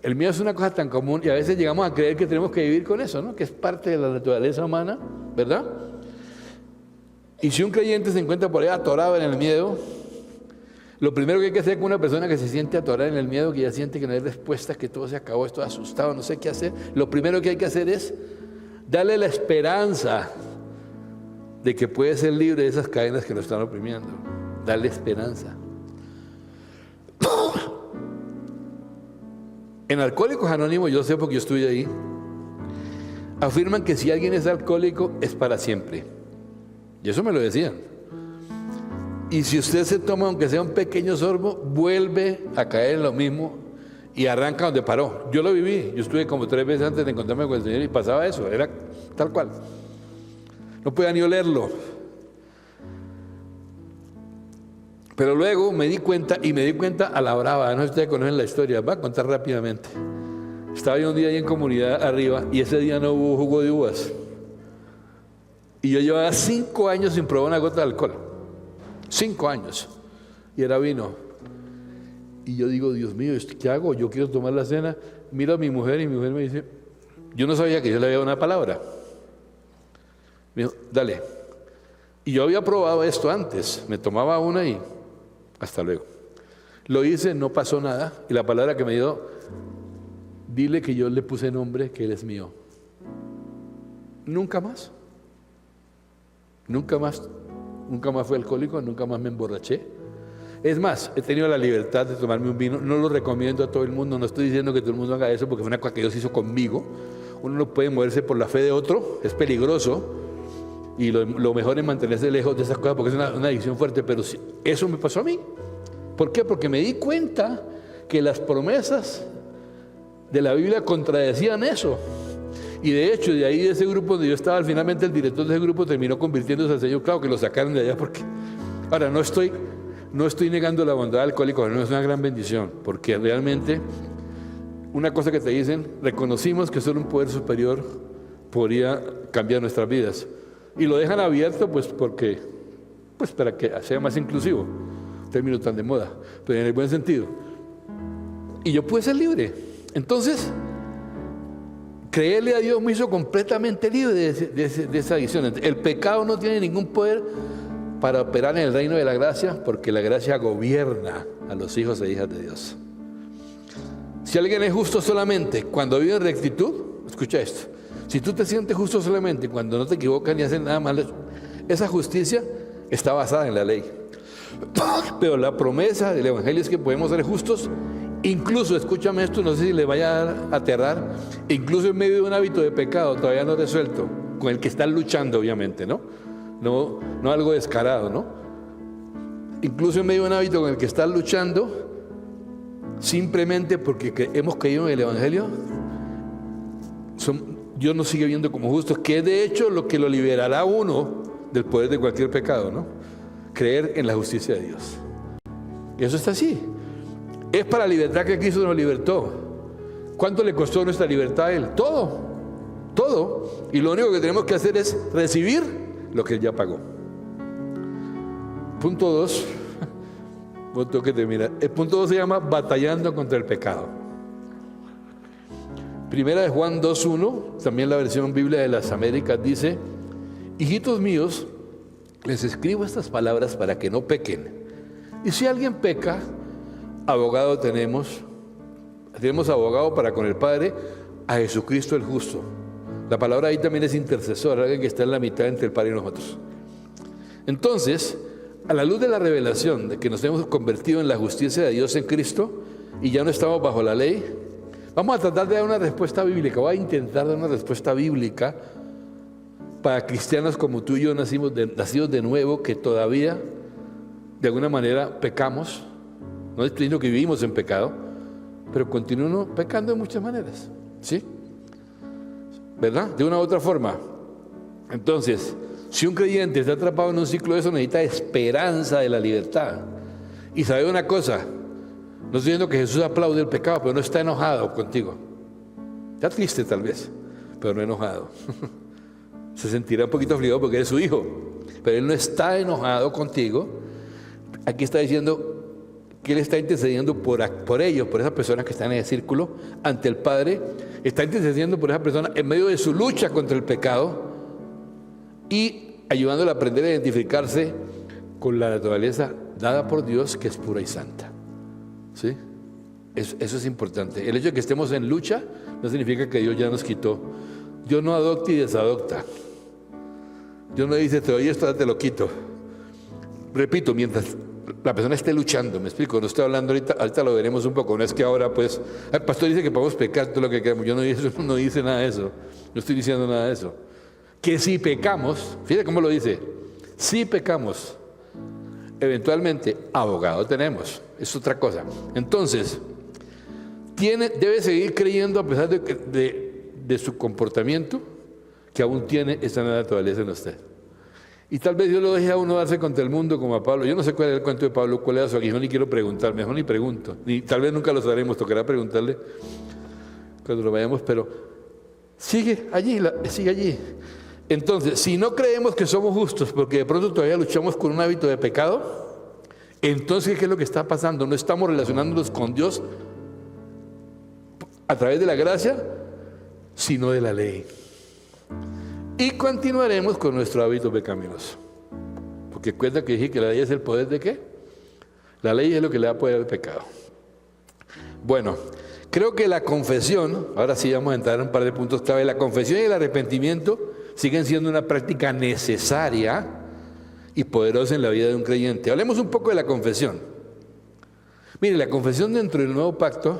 El miedo es una cosa tan común y a veces llegamos a creer que tenemos que vivir con eso, ¿no? Que es parte de la naturaleza humana, ¿verdad? Y si un creyente se encuentra por ahí atorado en el miedo, lo primero que hay que hacer con una persona que se siente atorada en el miedo, que ya siente que no hay respuesta, que todo se acabó, estoy asustado, no sé qué hacer, lo primero que hay que hacer es darle la esperanza de que puede ser libre de esas cadenas que lo están oprimiendo. Darle esperanza. En Alcohólicos Anónimos, yo sé porque yo estuve ahí, afirman que si alguien es alcohólico es para siempre. Y eso me lo decían. Y si usted se toma, aunque sea un pequeño sorbo, vuelve a caer en lo mismo y arranca donde paró. Yo lo viví. Yo estuve como 3 veces antes de encontrarme con el Señor y pasaba eso. Era tal cual. No podía ni olerlo. Pero luego me di cuenta a la brava. No sé si ustedes conocen la historia. Voy a contar rápidamente. Estaba yo un día ahí en comunidad arriba y ese día no hubo jugo de uvas. Y yo llevaba 5 años sin probar una gota de alcohol. 5 años. Y era vino. Y yo digo, Dios mío, ¿qué hago? Yo quiero tomar la cena. Miro a mi mujer y mi mujer me dice, yo no sabía que yo le había dado una palabra. Me dijo, dale. Y yo había probado esto antes. Me tomaba una y hasta luego. Lo hice, no pasó nada. Y la palabra que me dio, dile que yo le puse nombre, que él es mío. Nunca más. Nunca más fui alcohólico, nunca más me emborraché. Es más, he tenido la libertad de tomarme un vino. No lo recomiendo a todo el mundo. No estoy diciendo que todo el mundo haga eso porque fue una cosa que Dios hizo conmigo. Uno no puede moverse por la fe de otro, es peligroso. Y lo mejor es mantenerse lejos de esas cosas porque es una adicción fuerte. Pero sí, eso me pasó a mí. ¿Por qué? Porque me di cuenta que las promesas de la Biblia contradecían eso. Y de hecho, de ahí de ese grupo donde yo estaba, finalmente el director de ese grupo terminó convirtiéndose al Señor. Claro que lo sacaron de allá porque... Ahora, no estoy negando la bondad del alcohólico, no es una gran bendición, porque realmente una cosa que te dicen, reconocimos que solo un poder superior podría cambiar nuestras vidas. Y lo dejan abierto pues para que sea más inclusivo, término tan de moda, pero en el buen sentido. Y yo pude ser libre. Entonces, creerle a Dios me hizo completamente libre de esa adicción. El pecado no tiene ningún poder para operar en el reino de la gracia, porque la gracia gobierna a los hijos e hijas de Dios. Si alguien es justo solamente cuando vive en rectitud, escucha esto, si tú te sientes justo solamente cuando no te equivocas ni haces nada malo, esa justicia está basada en la ley. Pero la promesa del Evangelio es que podemos ser justos, incluso, escúchame esto, no sé si le vaya a aterrar, incluso en medio de un hábito de pecado todavía no resuelto, con el que estás luchando obviamente, ¿no? No algo descarado, ¿no? Incluso en medio de un hábito con el que estás luchando, simplemente porque hemos creído en el Evangelio, Dios nos sigue viendo como justos, que es de hecho lo que lo liberará a uno del poder de cualquier pecado, ¿no? Creer en la justicia de Dios. Y eso está así. Es para la libertad que Cristo nos libertó. ¿Cuánto le costó nuestra libertad a Él? Todo. Y lo único que tenemos que hacer es recibir lo que Él ya pagó. Punto 2. Tengo que terminar. El punto 2 se llama batallando contra el pecado. Primera de Juan 2:1, también la versión Biblia de las Américas, dice: hijitos míos, les escribo estas palabras para que no pequen. Y si alguien peca, abogado tenemos abogado para con el Padre, a Jesucristo el justo. La palabra ahí también es intercesor, alguien que está en la mitad entre el Padre y nosotros. Entonces, a la luz de la revelación de que nos hemos convertido en la justicia de Dios en Cristo y ya no estamos bajo la ley, vamos a tratar de dar una respuesta bíblica. Voy a intentar dar una respuesta bíblica para cristianos como tú y yo, nacidos de nuevo, que todavía de alguna manera pecamos. No estoy diciendo que vivimos en pecado, pero continúo pecando de muchas maneras, ¿sí? ¿Verdad? De una u otra forma. Entonces, si un creyente está atrapado en un ciclo de eso, necesita esperanza de la libertad. Y sabe una cosa, no estoy diciendo que Jesús aplaude el pecado, pero no está enojado contigo. Está triste tal vez, pero no enojado. Se sentirá un poquito afligido porque eres su hijo, pero Él no está enojado contigo. Aquí está diciendo, que Él está intercediendo por ellos, por esa persona que está en ese círculo, ante el Padre. Está intercediendo por esa persona en medio de su lucha contra el pecado y ayudándole a aprender a identificarse con la naturaleza dada por Dios, que es pura y santa. ¿Sí? Eso es importante. El hecho de que estemos en lucha no significa que Dios ya nos quitó. Dios no adopta y desadopta. Dios no dice, te doy esto, ahora te lo quito. Repito, mientras la persona esté luchando, me explico, no estoy hablando ahorita lo veremos un poco, no es que ahora pues, el pastor dice que podemos pecar todo lo que queramos, yo no dice nada de eso, no estoy diciendo nada de eso. Que si pecamos, fíjate cómo lo dice, si pecamos, eventualmente abogado tenemos, es otra cosa. Entonces, debe seguir creyendo a pesar de su comportamiento, que aún tiene esta naturaleza en usted. Y tal vez Dios lo deje a uno darse contra el mundo como a Pablo. Yo no sé cuál es el cuento de Pablo, cuál era su aguijón, ni quiero preguntar, mejor ni pregunto. Ni, tal vez nunca lo sabremos, tocará preguntarle cuando lo vayamos, pero sigue allí, sigue allí. Entonces, si no creemos que somos justos, porque de pronto todavía luchamos con un hábito de pecado, entonces, ¿qué es lo que está pasando? No estamos relacionándonos con Dios a través de la gracia, sino de la ley. Y continuaremos con nuestro hábito pecaminoso. Porque cuenta que dije que la ley es el poder de ¿qué? La ley es lo que le da poder al pecado. Bueno, creo que la confesión, ahora sí vamos a entrar en un par de puntos clave, la confesión y el arrepentimiento siguen siendo una práctica necesaria y poderosa en la vida de un creyente. Hablemos un poco de la confesión. Mire, la confesión dentro del nuevo pacto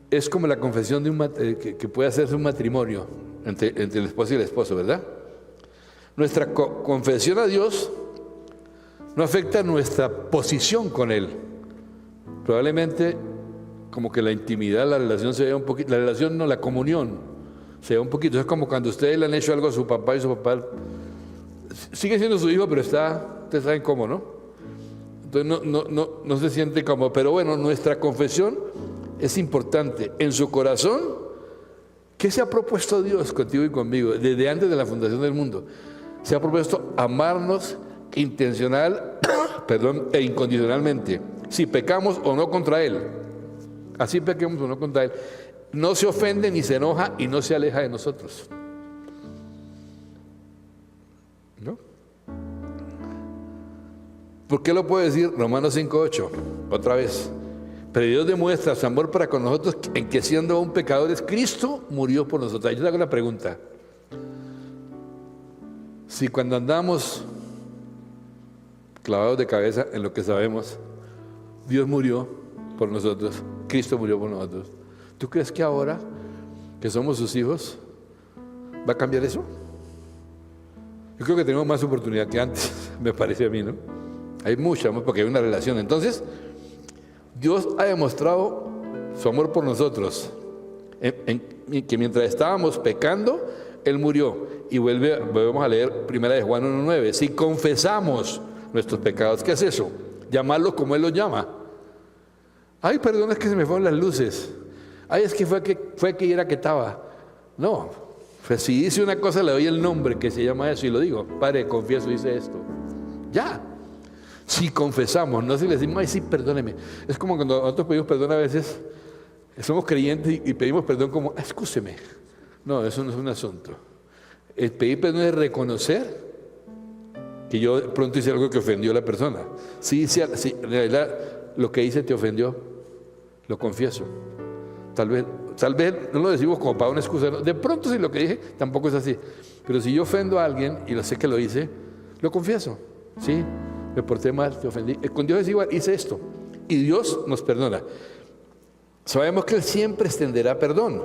es como la confesión de que puede hacerse un matrimonio entre el esposo y el esposo, ¿verdad? Nuestra confesión a Dios no afecta nuestra posición con Él. Probablemente como que la intimidad, la relación se vea un poquito, la relación no, la comunión se vea un poquito. Es como cuando ustedes le han hecho algo a su papá y su papá sigue siendo su hijo, pero ustedes saben cómo, ¿no? Entonces no se siente como, pero bueno, nuestra confesión es importante. En su corazón, ¿qué se ha propuesto Dios contigo y conmigo desde antes de la fundación del mundo? Se ha propuesto amarnos intencional, e incondicionalmente, si pecamos o no contra Él. Así pequemos o no contra Él. No se ofende ni se enoja y no se aleja de nosotros. ¿No? ¿Por qué lo puede decir Romanos 5:8? Otra vez. Pero Dios demuestra su amor para con nosotros en que siendo aún pecadores, Cristo murió por nosotros. Yo te hago una pregunta. Si cuando andamos clavados de cabeza en lo que sabemos, Dios murió por nosotros, Cristo murió por nosotros, ¿tú crees que ahora que somos sus hijos va a cambiar eso? Yo creo que tenemos más oportunidad que antes, me parece a mí, ¿no? Hay mucha, porque hay una relación. Entonces, Dios ha demostrado su amor por nosotros, que mientras estábamos pecando, Él murió. Y volvemos a leer 1 Juan 1:9. Si confesamos nuestros pecados, ¿qué es eso? Llamarlos como Él los llama. Ay, perdón, es que se me fueron las luces. Ay, es que fue que era que estaba. No, pues si dice una cosa, le doy el nombre que se llama eso y lo digo. Padre, confieso, hice esto. Ya. Si confesamos, no si le decimos, ay, sí, perdóneme. Es como cuando nosotros pedimos perdón a veces, somos creyentes y pedimos perdón como, excúseme. No, eso no es un asunto. El pedir perdón es reconocer que yo pronto hice algo que ofendió a la persona. Si en realidad lo que hice te ofendió, lo confieso. Tal vez no lo decimos como para una excusa. No. De pronto si lo que dije tampoco es así. Pero si yo ofendo a alguien y lo sé que lo hice, lo confieso. Sí, me porté mal, te ofendí. Con Dios es igual, hice esto. Y Dios nos perdona. Sabemos que Él siempre extenderá perdón.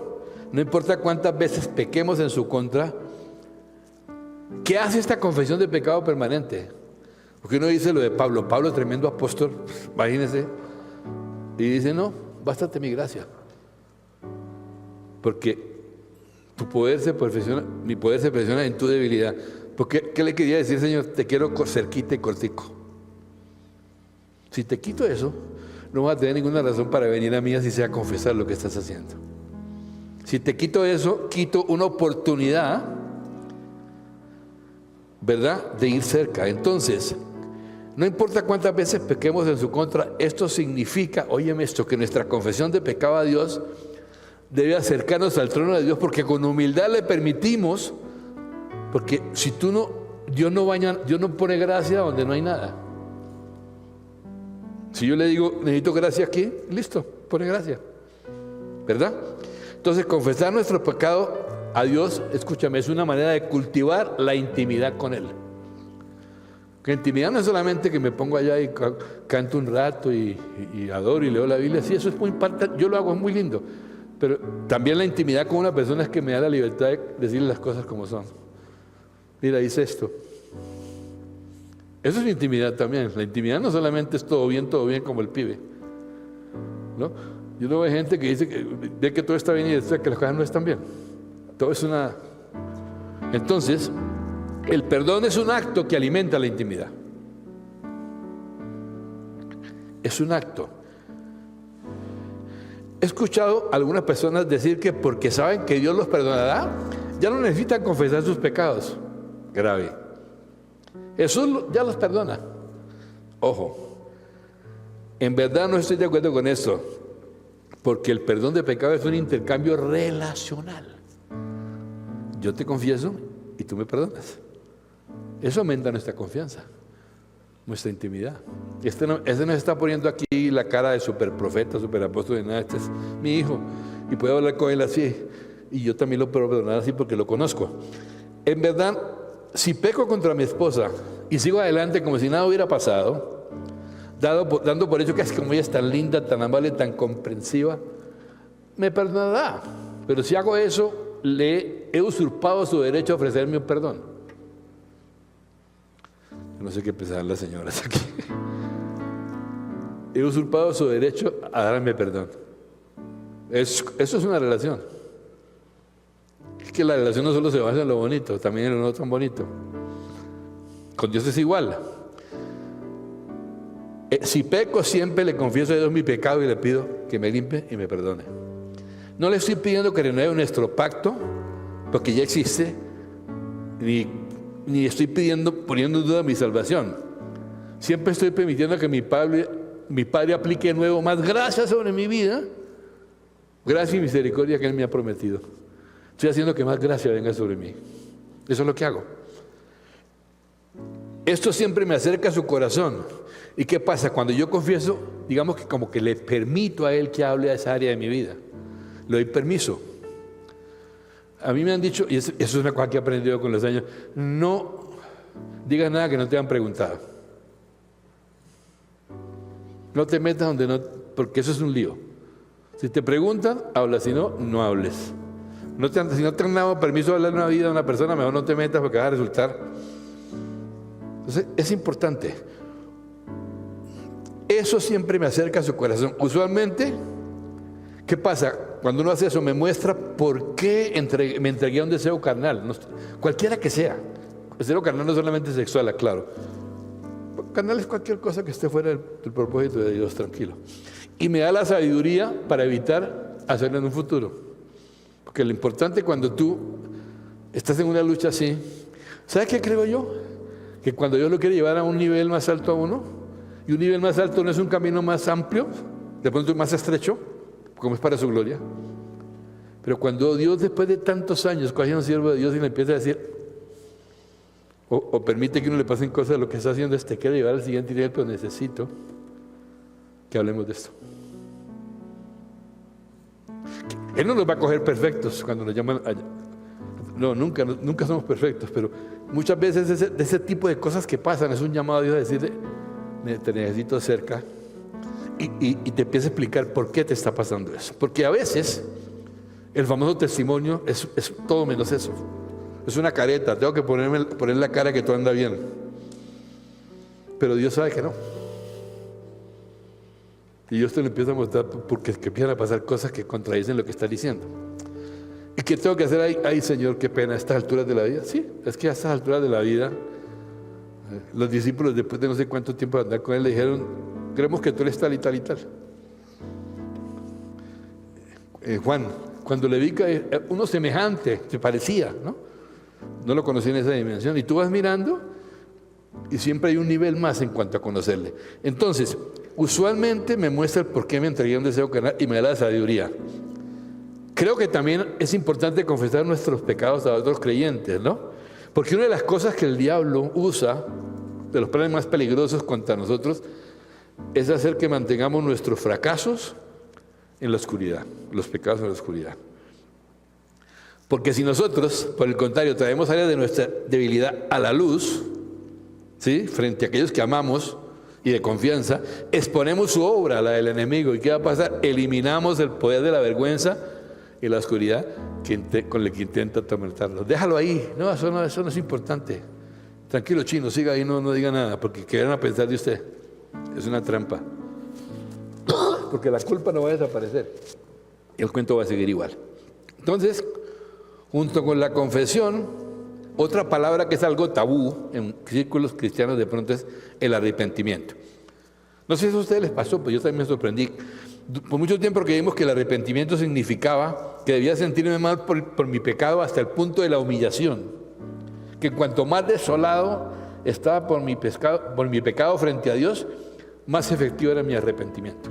No importa cuántas veces pequemos en su contra. ¿Qué hace esta confesión de pecado permanente? Porque uno dice lo de Pablo. Pablo, tremendo apóstol, imagínense. Y dice, no, bástate mi gracia. Porque mi poder se perfecciona en tu debilidad. Porque, ¿qué le quería decir, Señor? Te quiero cerquita y cortico. Si te quito eso, no vas a tener ninguna razón para venir a mí así sea a confesar lo que estás haciendo. Si te quito eso, quito una oportunidad, ¿verdad?, de ir cerca. Entonces, No importa cuántas veces pequemos en su contra, esto significa, óyeme esto, que nuestra confesión de pecado a Dios debe acercarnos al trono de Dios, porque con humildad le permitimos, porque si tú no, Dios no pone gracia donde no hay nada. Si yo le digo, necesito gracia aquí, listo, pone gracia, ¿verdad? Entonces, confesar nuestro pecado a Dios, escúchame, es una manera de cultivar la intimidad con Él. Que intimidad no es solamente que me pongo allá y canto un rato y adoro y leo la Biblia, sí, eso es muy parte, yo lo hago, es muy lindo, pero también la intimidad con una persona es que me da la libertad de decirle las cosas como son. Mira, hice esto. Eso es intimidad también. La intimidad no solamente es todo bien como el pibe, ¿no? Yo no veo gente que dice que ve que todo está bien y después que las cosas no están bien. Todo es una... Entonces, el perdón es un acto que alimenta la intimidad. Es un acto. He escuchado a algunas personas decir que porque saben que Dios los perdonará, ya no necesitan confesar sus pecados. Grave. Jesús ya los perdona. Ojo, en verdad no estoy de acuerdo con eso, porque el perdón de pecado es un intercambio relacional. Yo te confieso y tú me perdonas. Eso aumenta nuestra confianza, nuestra intimidad. Este no está poniendo aquí la cara de superprofeta, superapóstol de nada. Este es mi hijo y puedo hablar con él así, y yo también lo puedo perdonar así porque lo conozco. En verdad, si peco contra mi esposa y sigo adelante como si nada hubiera pasado, dando por hecho que es como ella es tan linda, tan amable, tan comprensiva, me perdonará. Pero si hago eso, le he usurpado su derecho a ofrecerme un perdón. No sé qué pensar las señoras aquí. He usurpado su derecho a darme perdón. Eso es una relación. Es que la relación no solo se basa en lo bonito, también en lo no tan bonito. Con Dios es igual. Si peco, siempre le confieso a Dios mi pecado y le pido que me limpie y me perdone. No le estoy pidiendo que renueve nuestro pacto, porque ya existe, ni estoy poniendo en duda mi salvación. Siempre estoy permitiendo que mi Padre aplique de nuevo más gracia sobre mi vida, gracia y misericordia que Él me ha prometido. Estoy haciendo que más gracia venga sobre mí. Eso es lo que hago. Esto siempre me acerca a su corazón. ¿Y qué pasa? Cuando yo confieso, digamos que como que le permito a Él que hable a esa área de mi vida. Le doy permiso. A mí me han dicho, y eso es una cosa que he aprendido con los años, no digas nada que no te han preguntado. No te metas donde no, porque eso es un lío. Si te preguntan, habla, si no, no hables. Si no te han dado permiso de hablar una vida a una persona, mejor no te metas porque va a resultar. Entonces, es importante. Eso siempre me acerca a su corazón. Usualmente, ¿qué pasa? Cuando uno hace eso, me muestra por qué me entregué a un deseo carnal. Cualquiera que sea. El deseo carnal no es solamente sexual, claro. Carnal es cualquier cosa que esté fuera del propósito de Dios, tranquilo. Y me da la sabiduría para evitar hacerlo en un futuro. Porque lo importante cuando tú estás en una lucha así, ¿sabes qué creo yo? Que cuando Dios lo quiere llevar a un nivel más alto a uno, y un nivel más alto no es un camino más amplio, de pronto más estrecho, como es para su gloria. Pero cuando Dios, después de tantos años, coge a un siervo de Dios y le empieza a decir, o permite que uno le pasen cosas de lo que está haciendo, te quiere llevar al siguiente nivel, pero necesito que hablemos de esto. Él no nos va a coger perfectos cuando nos llaman allá. No, nunca somos perfectos, pero muchas veces de ese tipo de cosas que pasan es un llamado a Dios a decirle, te necesito cerca, y te empieza a explicar por qué te está pasando eso. Porque a veces el famoso testimonio es todo menos eso. Es una careta, tengo que poner la cara que todo anda bien. Pero Dios sabe que no. Y Dios te lo empieza a mostrar porque empiezan a pasar cosas que contradicen lo que está diciendo. ¿Y qué tengo que hacer ahí? Ay, Señor, qué pena, a estas alturas de la vida. Sí, es que a estas alturas de la vida, los discípulos, después de no sé cuánto tiempo de andar con Él, le dijeron, creemos que tú eres tal y tal y tal. Juan, cuando le vi que uno semejante, se parecía, ¿no? No lo conocí en esa dimensión. Y tú vas mirando Y siempre hay un nivel más en cuanto a conocerle. Entonces, usualmente me muestra el por qué me entregué a un deseo carnal y me da la sabiduría. Creo que también es importante confesar nuestros pecados a otros creyentes, ¿no? Porque una de las cosas que el diablo usa, de los planes más peligrosos contra nosotros, es hacer que mantengamos nuestros fracasos en la oscuridad, los pecados en la oscuridad. Porque si nosotros, por el contrario, traemos áreas de nuestra debilidad a la luz, ¿sí?, frente a aquellos que amamos y de confianza, exponemos su obra, la del enemigo. ¿Y qué va a pasar? Eliminamos el poder de la vergüenza y la oscuridad con el que intenta atormentarlo. Déjalo ahí. No, eso no es importante. Tranquilo, chino, siga ahí, no diga nada, porque ¿qué van a pensar de usted? Es una trampa. Porque la culpa no va a desaparecer. Y el cuento va a seguir igual. Entonces, junto con la confesión, otra palabra que es algo tabú en círculos cristianos de pronto es el arrepentimiento. No sé si a ustedes les pasó, pues yo también me sorprendí. Por mucho tiempo creímos que el arrepentimiento significaba que debía sentirme mal por mi pecado hasta el punto de la humillación. Que cuanto más desolado estaba por mi pecado frente a Dios, más efectivo era mi arrepentimiento.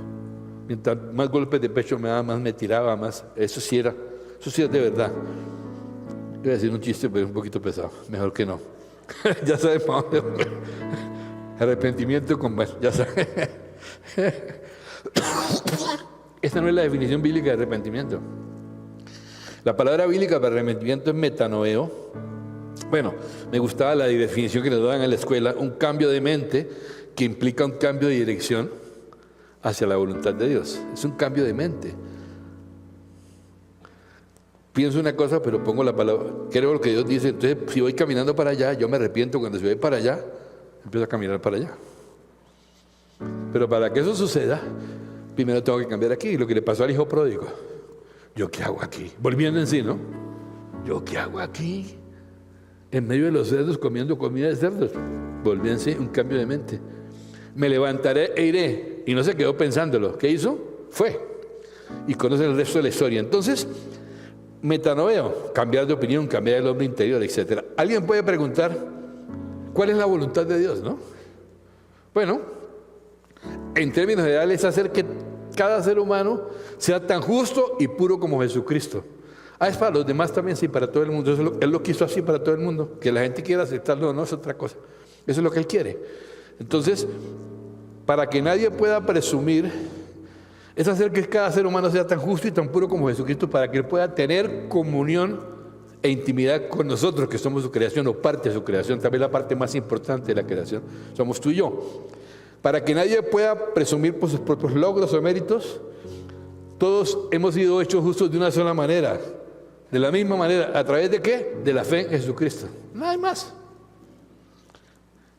Mientras más golpes de pecho me daba, más me tiraba, más. Eso sí era de verdad. Iba a decir un chiste, pero es un poquito pesado. Mejor que no. Ya saben para dónde voy. Arrepentimiento con... Bueno, ya saben. Esta no es la definición bíblica de arrepentimiento. La palabra bíblica para arrepentimiento es metanoeo. Bueno, me gustaba la definición que nos daban en la escuela, un cambio de mente que implica un cambio de dirección hacia la voluntad de Dios. Es un cambio de mente. Pienso una cosa, pero pongo la palabra, creo lo que Dios dice. Entonces, si voy caminando para allá, yo me arrepiento. Cuando si voy para allá, empiezo a caminar para allá. Pero para que eso suceda, primero tengo que cambiar aquí. Lo que le pasó al hijo pródigo. ¿Yo qué hago aquí? Volviendo en sí, ¿no? ¿Yo qué hago aquí? En medio de los cerdos, comiendo comida de cerdos. Volví en sí, un cambio de mente. Me levantaré e iré. Y no se quedó pensándolo. ¿Qué hizo? Fue. Y conoce el resto de la historia. Entonces, metanoeo, cambiar de opinión, cambiar el hombre interior, etc. Alguien puede preguntar, ¿cuál es la voluntad de Dios, no? Bueno, en términos generales es hacer que cada ser humano sea tan justo y puro como Jesucristo. Es para los demás también, sí, para todo el mundo. Él lo quiso así para todo el mundo. Que la gente quiera aceptarlo o no es otra cosa. Eso es lo que Él quiere. Entonces, para que nadie pueda presumir, es hacer que cada ser humano sea tan justo y tan puro como Jesucristo, para que Él pueda tener comunión e intimidad con nosotros, que somos su creación o parte de su creación, también la parte más importante de la creación, somos tú y yo. Para que nadie pueda presumir por sus propios logros o méritos, todos hemos sido hechos justos de una sola manera, de la misma manera. ¿A través de qué? De la fe en Jesucristo. No hay más.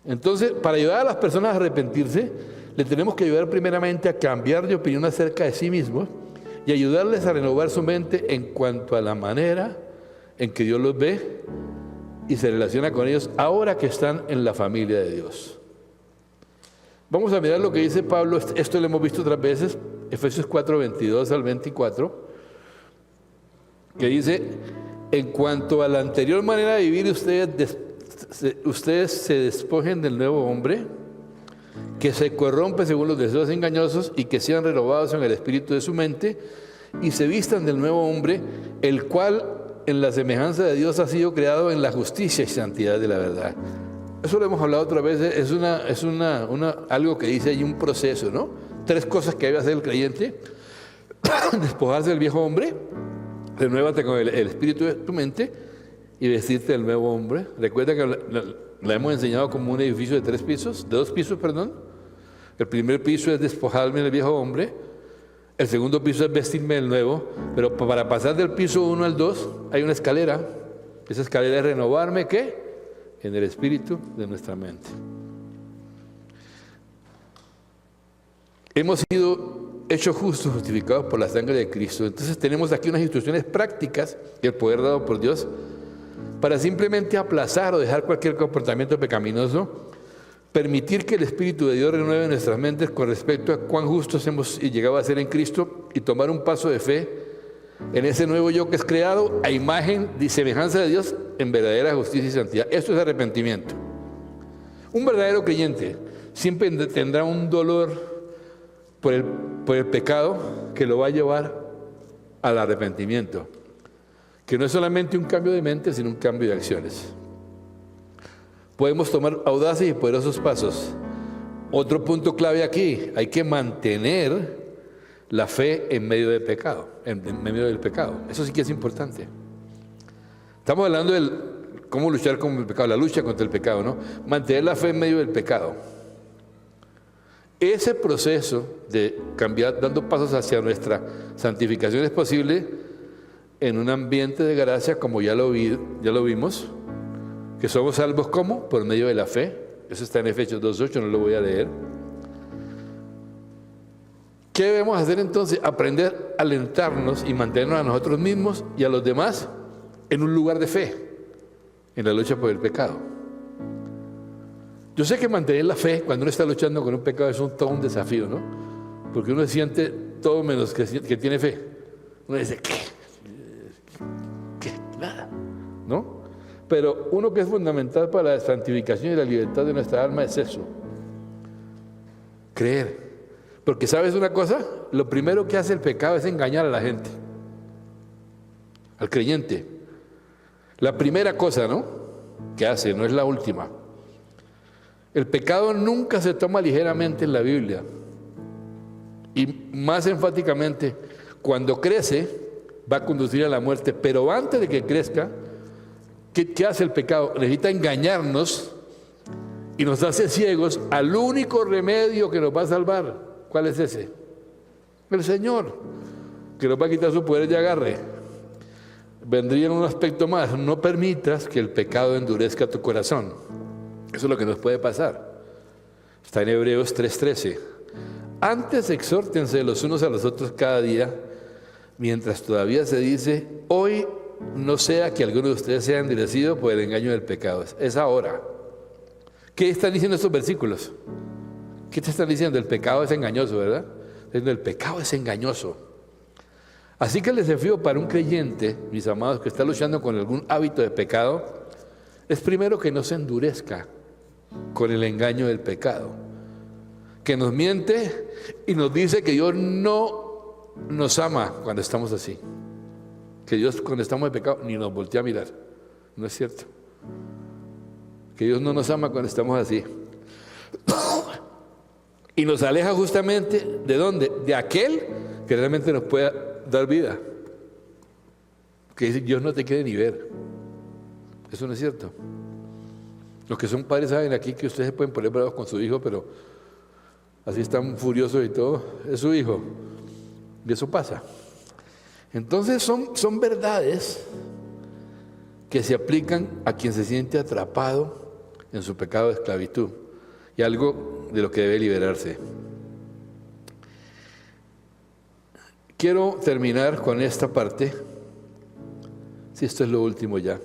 Entonces, para ayudar a las personas a arrepentirse, le tenemos que ayudar primeramente a cambiar de opinión acerca de sí mismos y ayudarles a renovar su mente en cuanto a la manera en que Dios los ve y se relaciona con ellos ahora que están en la familia de Dios. Vamos a mirar lo que dice Pablo. Esto lo hemos visto otras veces, Efesios 4, 22 al 24, que dice: en cuanto a la anterior manera de vivir, ustedes se despojen del nuevo hombre, que se corrompe según los deseos engañosos, y que sean renovados en el espíritu de su mente, y se vistan del nuevo hombre, el cual en la semejanza de Dios ha sido creado en la justicia y santidad de la verdad. Eso lo hemos hablado otra vez. Es algo que dice ahí, un proceso, ¿no? 3 cosas que debe hacer el creyente: despojarse del viejo hombre, renuévate con el espíritu de tu mente y vestirte del nuevo hombre. Recuerda que la hemos enseñado como un edificio de 2 pisos, perdón. El primer piso es despojarme del viejo hombre, el segundo piso es vestirme del nuevo, pero para pasar del piso 1 al 2 hay una escalera. Esa escalera es renovarme, ¿qué? En el espíritu de nuestra mente. Hemos sido hechos justos, justificados por la sangre de Cristo. Entonces tenemos aquí unas instrucciones prácticas y el poder dado por Dios para simplemente aplazar o dejar cualquier comportamiento pecaminoso, permitir que el Espíritu de Dios renueve nuestras mentes con respecto a cuán justos hemos llegado a ser en Cristo, y tomar un paso de fe en ese nuevo yo que es creado a imagen y semejanza de Dios en verdadera justicia y santidad. Esto es arrepentimiento. Un verdadero creyente siempre tendrá un dolor por el pecado que lo va a llevar al arrepentimiento, que no es solamente un cambio de mente, sino un cambio de acciones. Podemos tomar audaces y poderosos pasos. Otro punto clave aquí, hay que mantener la fe en medio del pecado, en medio del pecado. Eso sí que es importante. Estamos hablando de cómo luchar con el pecado, la lucha contra el pecado, ¿no? Mantener la fe en medio del pecado. Ese proceso de cambiar, dando pasos hacia nuestra santificación, es posible en un ambiente de gracia, como ya lo vimos, que somos salvos ¿cómo? Por medio de la fe. Eso está en Efesios 2:8, no lo voy a leer. ¿Qué debemos hacer entonces? Aprender a alentarnos y mantenernos a nosotros mismos y a los demás en un lugar de fe, en la lucha por el pecado. Yo sé que mantener la fe cuando uno está luchando con un pecado es todo un desafío, ¿no? Porque uno siente todo menos que tiene fe. Uno dice, ¿qué? Nada, ¿no? Pero uno que es fundamental para la santificación y la libertad de nuestra alma es eso. Creer. Porque ¿sabes una cosa? Lo primero que hace el pecado es engañar a la gente, al creyente. La primera cosa, ¿no?, que hace, no es la última. El pecado nunca se toma ligeramente en la Biblia. Y más enfáticamente, cuando crece, va a conducir a la muerte. Pero antes de que crezca, ¿qué hace el pecado? Necesita engañarnos y nos hace ciegos al único remedio que nos va a salvar. ¿Cuál es ese? El Señor, que nos va a quitar su poder de agarre. Vendría en un aspecto más: no permitas que el pecado endurezca tu corazón. Eso es lo que nos puede pasar. Está en Hebreos 3:13. Antes exhórtense los unos a los otros cada día, mientras todavía se dice, hoy no sea que alguno de ustedes sea endurecido por el engaño del pecado. Es ahora. ¿Qué están diciendo estos versículos? ¿Qué te están diciendo? El pecado es engañoso, ¿verdad? El pecado es engañoso. Así que el desafío para un creyente, mis amados, que está luchando con algún hábito de pecado, es primero que no se endurezca con el engaño del pecado, que nos miente y nos dice que Dios no nos ama cuando estamos así, que Dios cuando estamos en pecado ni nos voltea a mirar. No es cierto. Que Dios no nos ama cuando estamos así. Y nos aleja justamente, ¿de dónde? De aquel que realmente nos pueda dar vida. Que dice, Dios no te quiere ni ver. Eso no es cierto. Los que son padres saben aquí que ustedes se pueden poner bravos con su hijo, pero así están furiosos y todo. Es su hijo. Y eso pasa. Entonces son verdades que se aplican a quien se siente atrapado en su pecado de esclavitud. Y algo de lo que debe liberarse. Quiero terminar con esta parte. Si esto es lo último ya.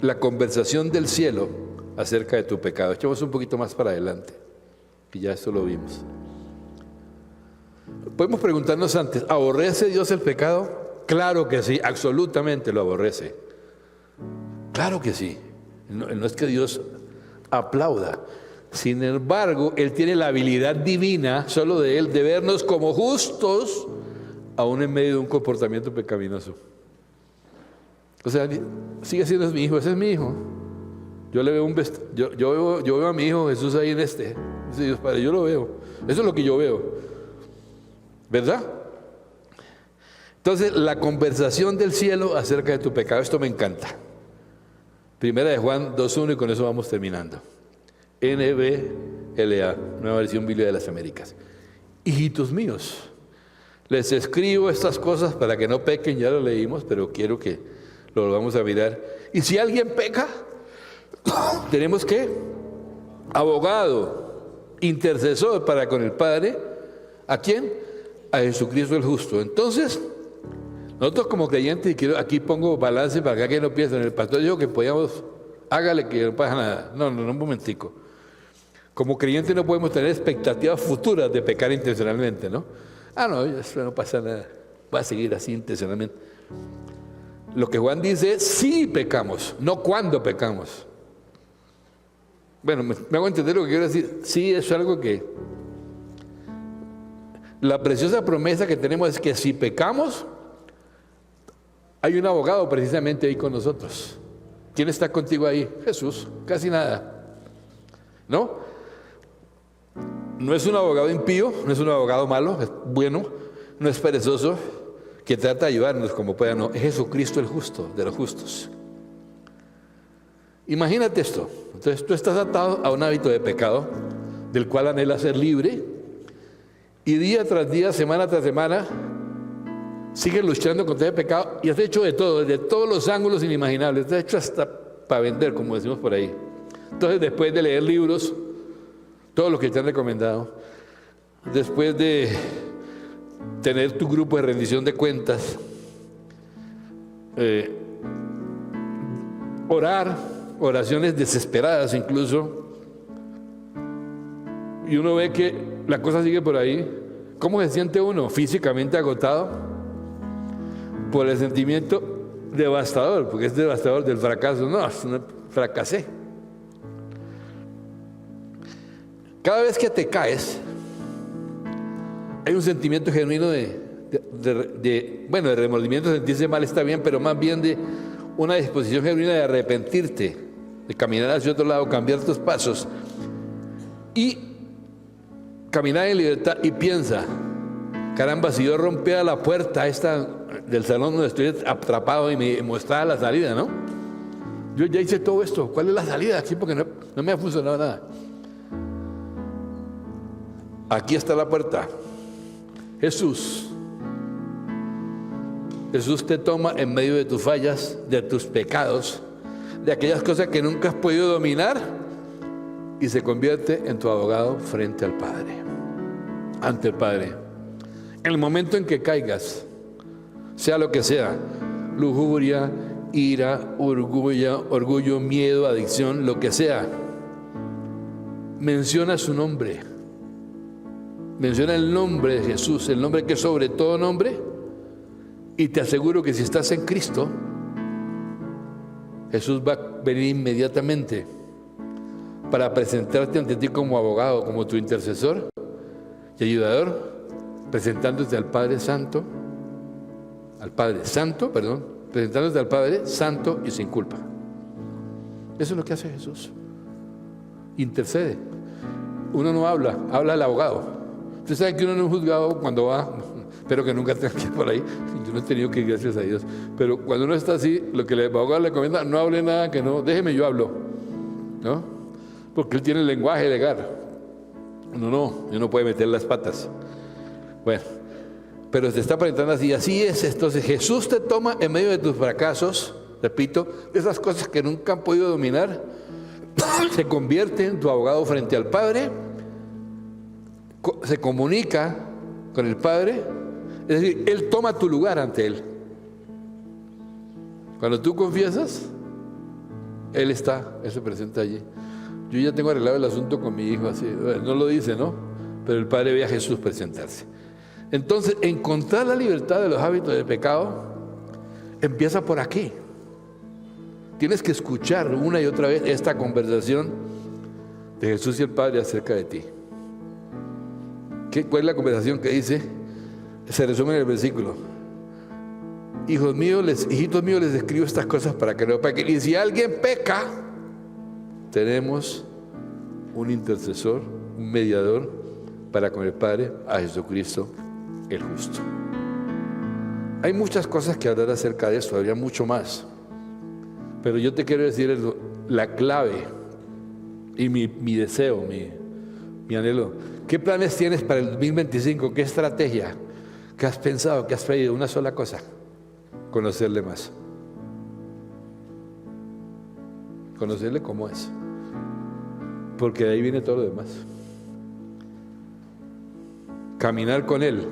La conversación del cielo acerca de tu pecado. Echemos un poquito más para adelante, que ya esto lo vimos. Podemos preguntarnos antes, ¿aborrece Dios el pecado? Claro que sí, absolutamente lo aborrece. Claro que sí. No es que Dios aplauda. Sin embargo, Él tiene la habilidad divina, solo de Él, de vernos como justos, aún en medio de un comportamiento pecaminoso. O sea, sigue siendo mi hijo, ese es mi hijo. Yo le veo yo veo a mi hijo Jesús ahí en este. Dice Dios Padre, yo lo veo. Eso es lo que yo veo. ¿Verdad? Entonces, la conversación del cielo acerca de tu pecado, esto me encanta. Primera de Juan 2:1 y con eso vamos terminando. NBLA, Nueva Versión Biblia de las Américas. Hijitos míos, les escribo estas cosas para que no pequen, ya lo leímos, pero quiero que lo volvamos a mirar. Y si alguien peca, tenemos que abogado, intercesor para con el Padre. ¿A quién? A Jesucristo el justo. Entonces, nosotros como creyentes, y aquí pongo balance para que no piensen, el pastor dijo que podíamos, hágale que no pasa nada. No, un momentico. Como creyentes no podemos tener expectativas futuras de pecar intencionalmente, ¿no? No, eso no pasa nada. Voy a seguir así intencionalmente. Lo que Juan dice es sí pecamos, no cuando pecamos. Bueno, me hago entender lo que quiero decir. Sí, es algo que... La preciosa promesa que tenemos es que si pecamos, hay un abogado precisamente ahí con nosotros. ¿Quién está contigo ahí? Jesús, casi nada. ¿No? No es un abogado impío, no es un abogado malo, es bueno, no es perezoso, que trata de ayudarnos como pueda, no. Es Jesucristo el justo, de los justos. Imagínate esto. Entonces tú estás atado a un hábito de pecado, del cual anhelas ser libre, y día tras día, semana tras semana, sigues luchando contra ese pecado y has hecho de todo, desde todos los ángulos inimaginables. Te has hecho hasta para vender, como decimos por ahí. Entonces, después de leer libros, todo lo que te han recomendado, después de tener tu grupo de rendición de cuentas, orar, oraciones desesperadas incluso, y uno ve que la cosa sigue por ahí. ¿Cómo se siente uno? Físicamente agotado por el sentimiento devastador, porque es devastador del fracaso. No, fracasé. Cada vez que te caes, hay un sentimiento genuino de remordimiento, sentirse mal está bien, pero más bien de una disposición genuina de arrepentirte, de caminar hacia otro lado, cambiar tus pasos y caminar en libertad. Y piensa, caramba, si yo rompía la puerta esta del salón donde estoy atrapado y me mostraba la salida, ¿no? Yo ya hice todo esto, ¿cuál es la salida? Sí, porque no me ha funcionado nada. Aquí está la puerta. Jesús te toma en medio de tus fallas, de tus pecados, de aquellas cosas que nunca has podido dominar, y se convierte en tu abogado frente al Padre, ante el Padre. En el momento en que caigas, sea lo que sea, lujuria, ira, orgullo, miedo, adicción, lo que sea, menciona su nombre. Menciona el nombre de Jesús, el nombre que es sobre todo nombre, y te aseguro que si estás en Cristo, Jesús va a venir inmediatamente para presentarte ante ti como abogado, como tu intercesor y ayudador, presentándote al Padre Santo, presentándote al Padre Santo y sin culpa. Eso es lo que hace Jesús. Intercede. Uno no habla el abogado. Ustedes saben que uno no es juzgado cuando va, espero que nunca tenga que ir por ahí, yo no he tenido que ir, gracias a Dios, pero cuando uno está así, lo que el abogado le recomienda, no hable nada, que no, déjeme yo hablo, ¿no? Porque él tiene el lenguaje legal. Uno no puede meter las patas. Bueno, pero se está presentando así es. Entonces Jesús te toma en medio de tus fracasos, repito, de esas cosas que nunca han podido dominar, se convierte en tu abogado frente al Padre, se comunica con el Padre, es decir, Él toma tu lugar ante Él. Cuando tú confiesas, Él se presenta allí. Yo ya tengo arreglado el asunto con mi hijo, así, no lo dice, ¿no? Pero el Padre ve a Jesús presentarse. Entonces, encontrar la libertad de los hábitos de pecado empieza por aquí. Tienes que escuchar una y otra vez esta conversación de Jesús y el Padre acerca de ti. ¿Cuál es la conversación que dice? Se resume en el versículo. Hijitos míos, les escribo estas cosas para que no pequen. Y si alguien peca, tenemos un intercesor, un mediador para con el Padre, a Jesucristo el justo. Hay muchas cosas que hablar acerca de esto, habría mucho más. Pero yo te quiero decir la clave y mi deseo, mi anhelo. ¿Qué planes tienes para el 2025? ¿Qué estrategia? ¿Qué has pensado? ¿Qué has pedido? Una sola cosa: conocerle más. Conocerle como es. Porque de ahí viene todo lo demás. Caminar con Él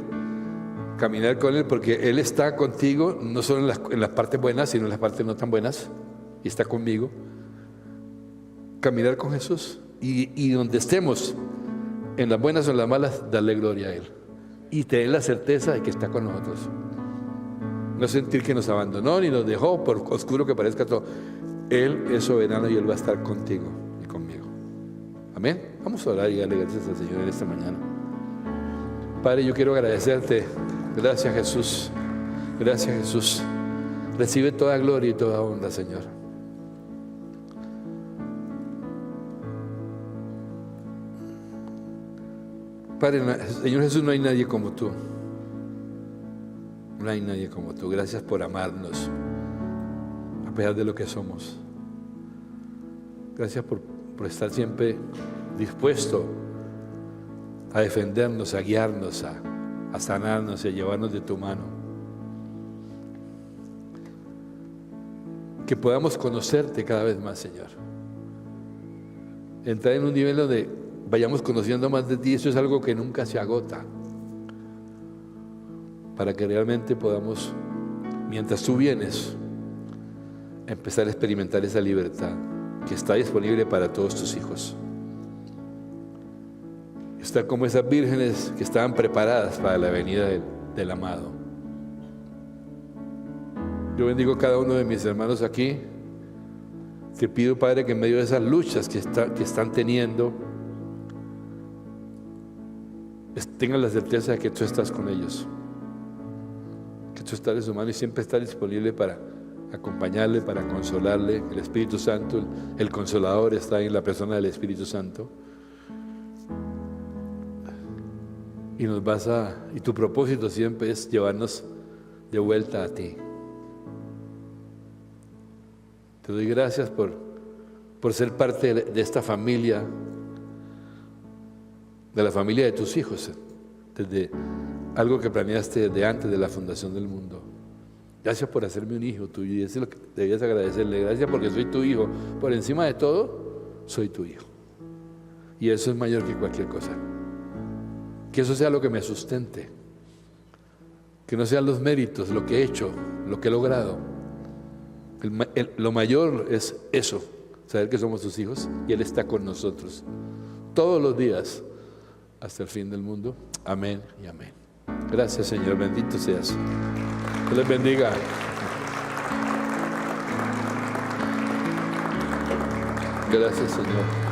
porque Él está contigo, no solo en las partes buenas, sino en las partes no tan buenas, y está conmigo. Caminar con Jesús y donde estemos, en las buenas o en las malas, darle gloria a Él y tener la certeza de que está con nosotros. No sentir que nos abandonó ni nos dejó, por oscuro que parezca todo. Él es soberano y Él va a estar contigo y conmigo. Amén. Vamos a orar y darle gracias al Señor en esta mañana. Padre, yo quiero agradecerte. Gracias, Jesús. Gracias, Jesús. Recibe toda gloria y toda honra, Señor. Padre, Señor Jesús, no hay nadie como tú. No hay nadie como tú. Gracias por amarnos a pesar de lo que somos. Gracias por estar siempre dispuesto a defendernos, a guiarnos, a sanarnos y a llevarnos de tu mano. Que podamos conocerte cada vez más, Señor. Entrar en un nivel donde vayamos conociendo más de ti. Eso es algo que nunca se agota. Para que realmente podamos, mientras tú vienes, empezar a experimentar esa libertad que está disponible para todos tus hijos. Estar como esas vírgenes que estaban preparadas para la venida del amado. Yo bendigo a cada uno de mis hermanos aquí. Te pido, Padre, que en medio de esas luchas que están teniendo, tengan la certeza de que tú estás con ellos. Que tú estás en su mano y siempre estás disponible para acompañarle, para consolarle. El Espíritu Santo, el Consolador, está en la persona del Espíritu Santo. Y tu propósito siempre es llevarnos de vuelta a ti. Te doy gracias por ser parte de esta familia, de la familia de tus hijos, desde algo que planeaste desde antes de la fundación del mundo. Gracias por hacerme un hijo tuyo, y eso es lo que debías agradecerle. Gracias porque soy tu hijo. Por encima de todo, soy tu hijo. Y eso es mayor que cualquier cosa. Que eso sea lo que me sustente. Que no sean los méritos, lo que he hecho, lo que he logrado. Lo mayor es eso, saber que somos sus hijos y Él está con nosotros todos los días hasta el fin del mundo. Amén y amén. Gracias, Señor, bendito seas. Dios les bendiga. Gracias, Señor.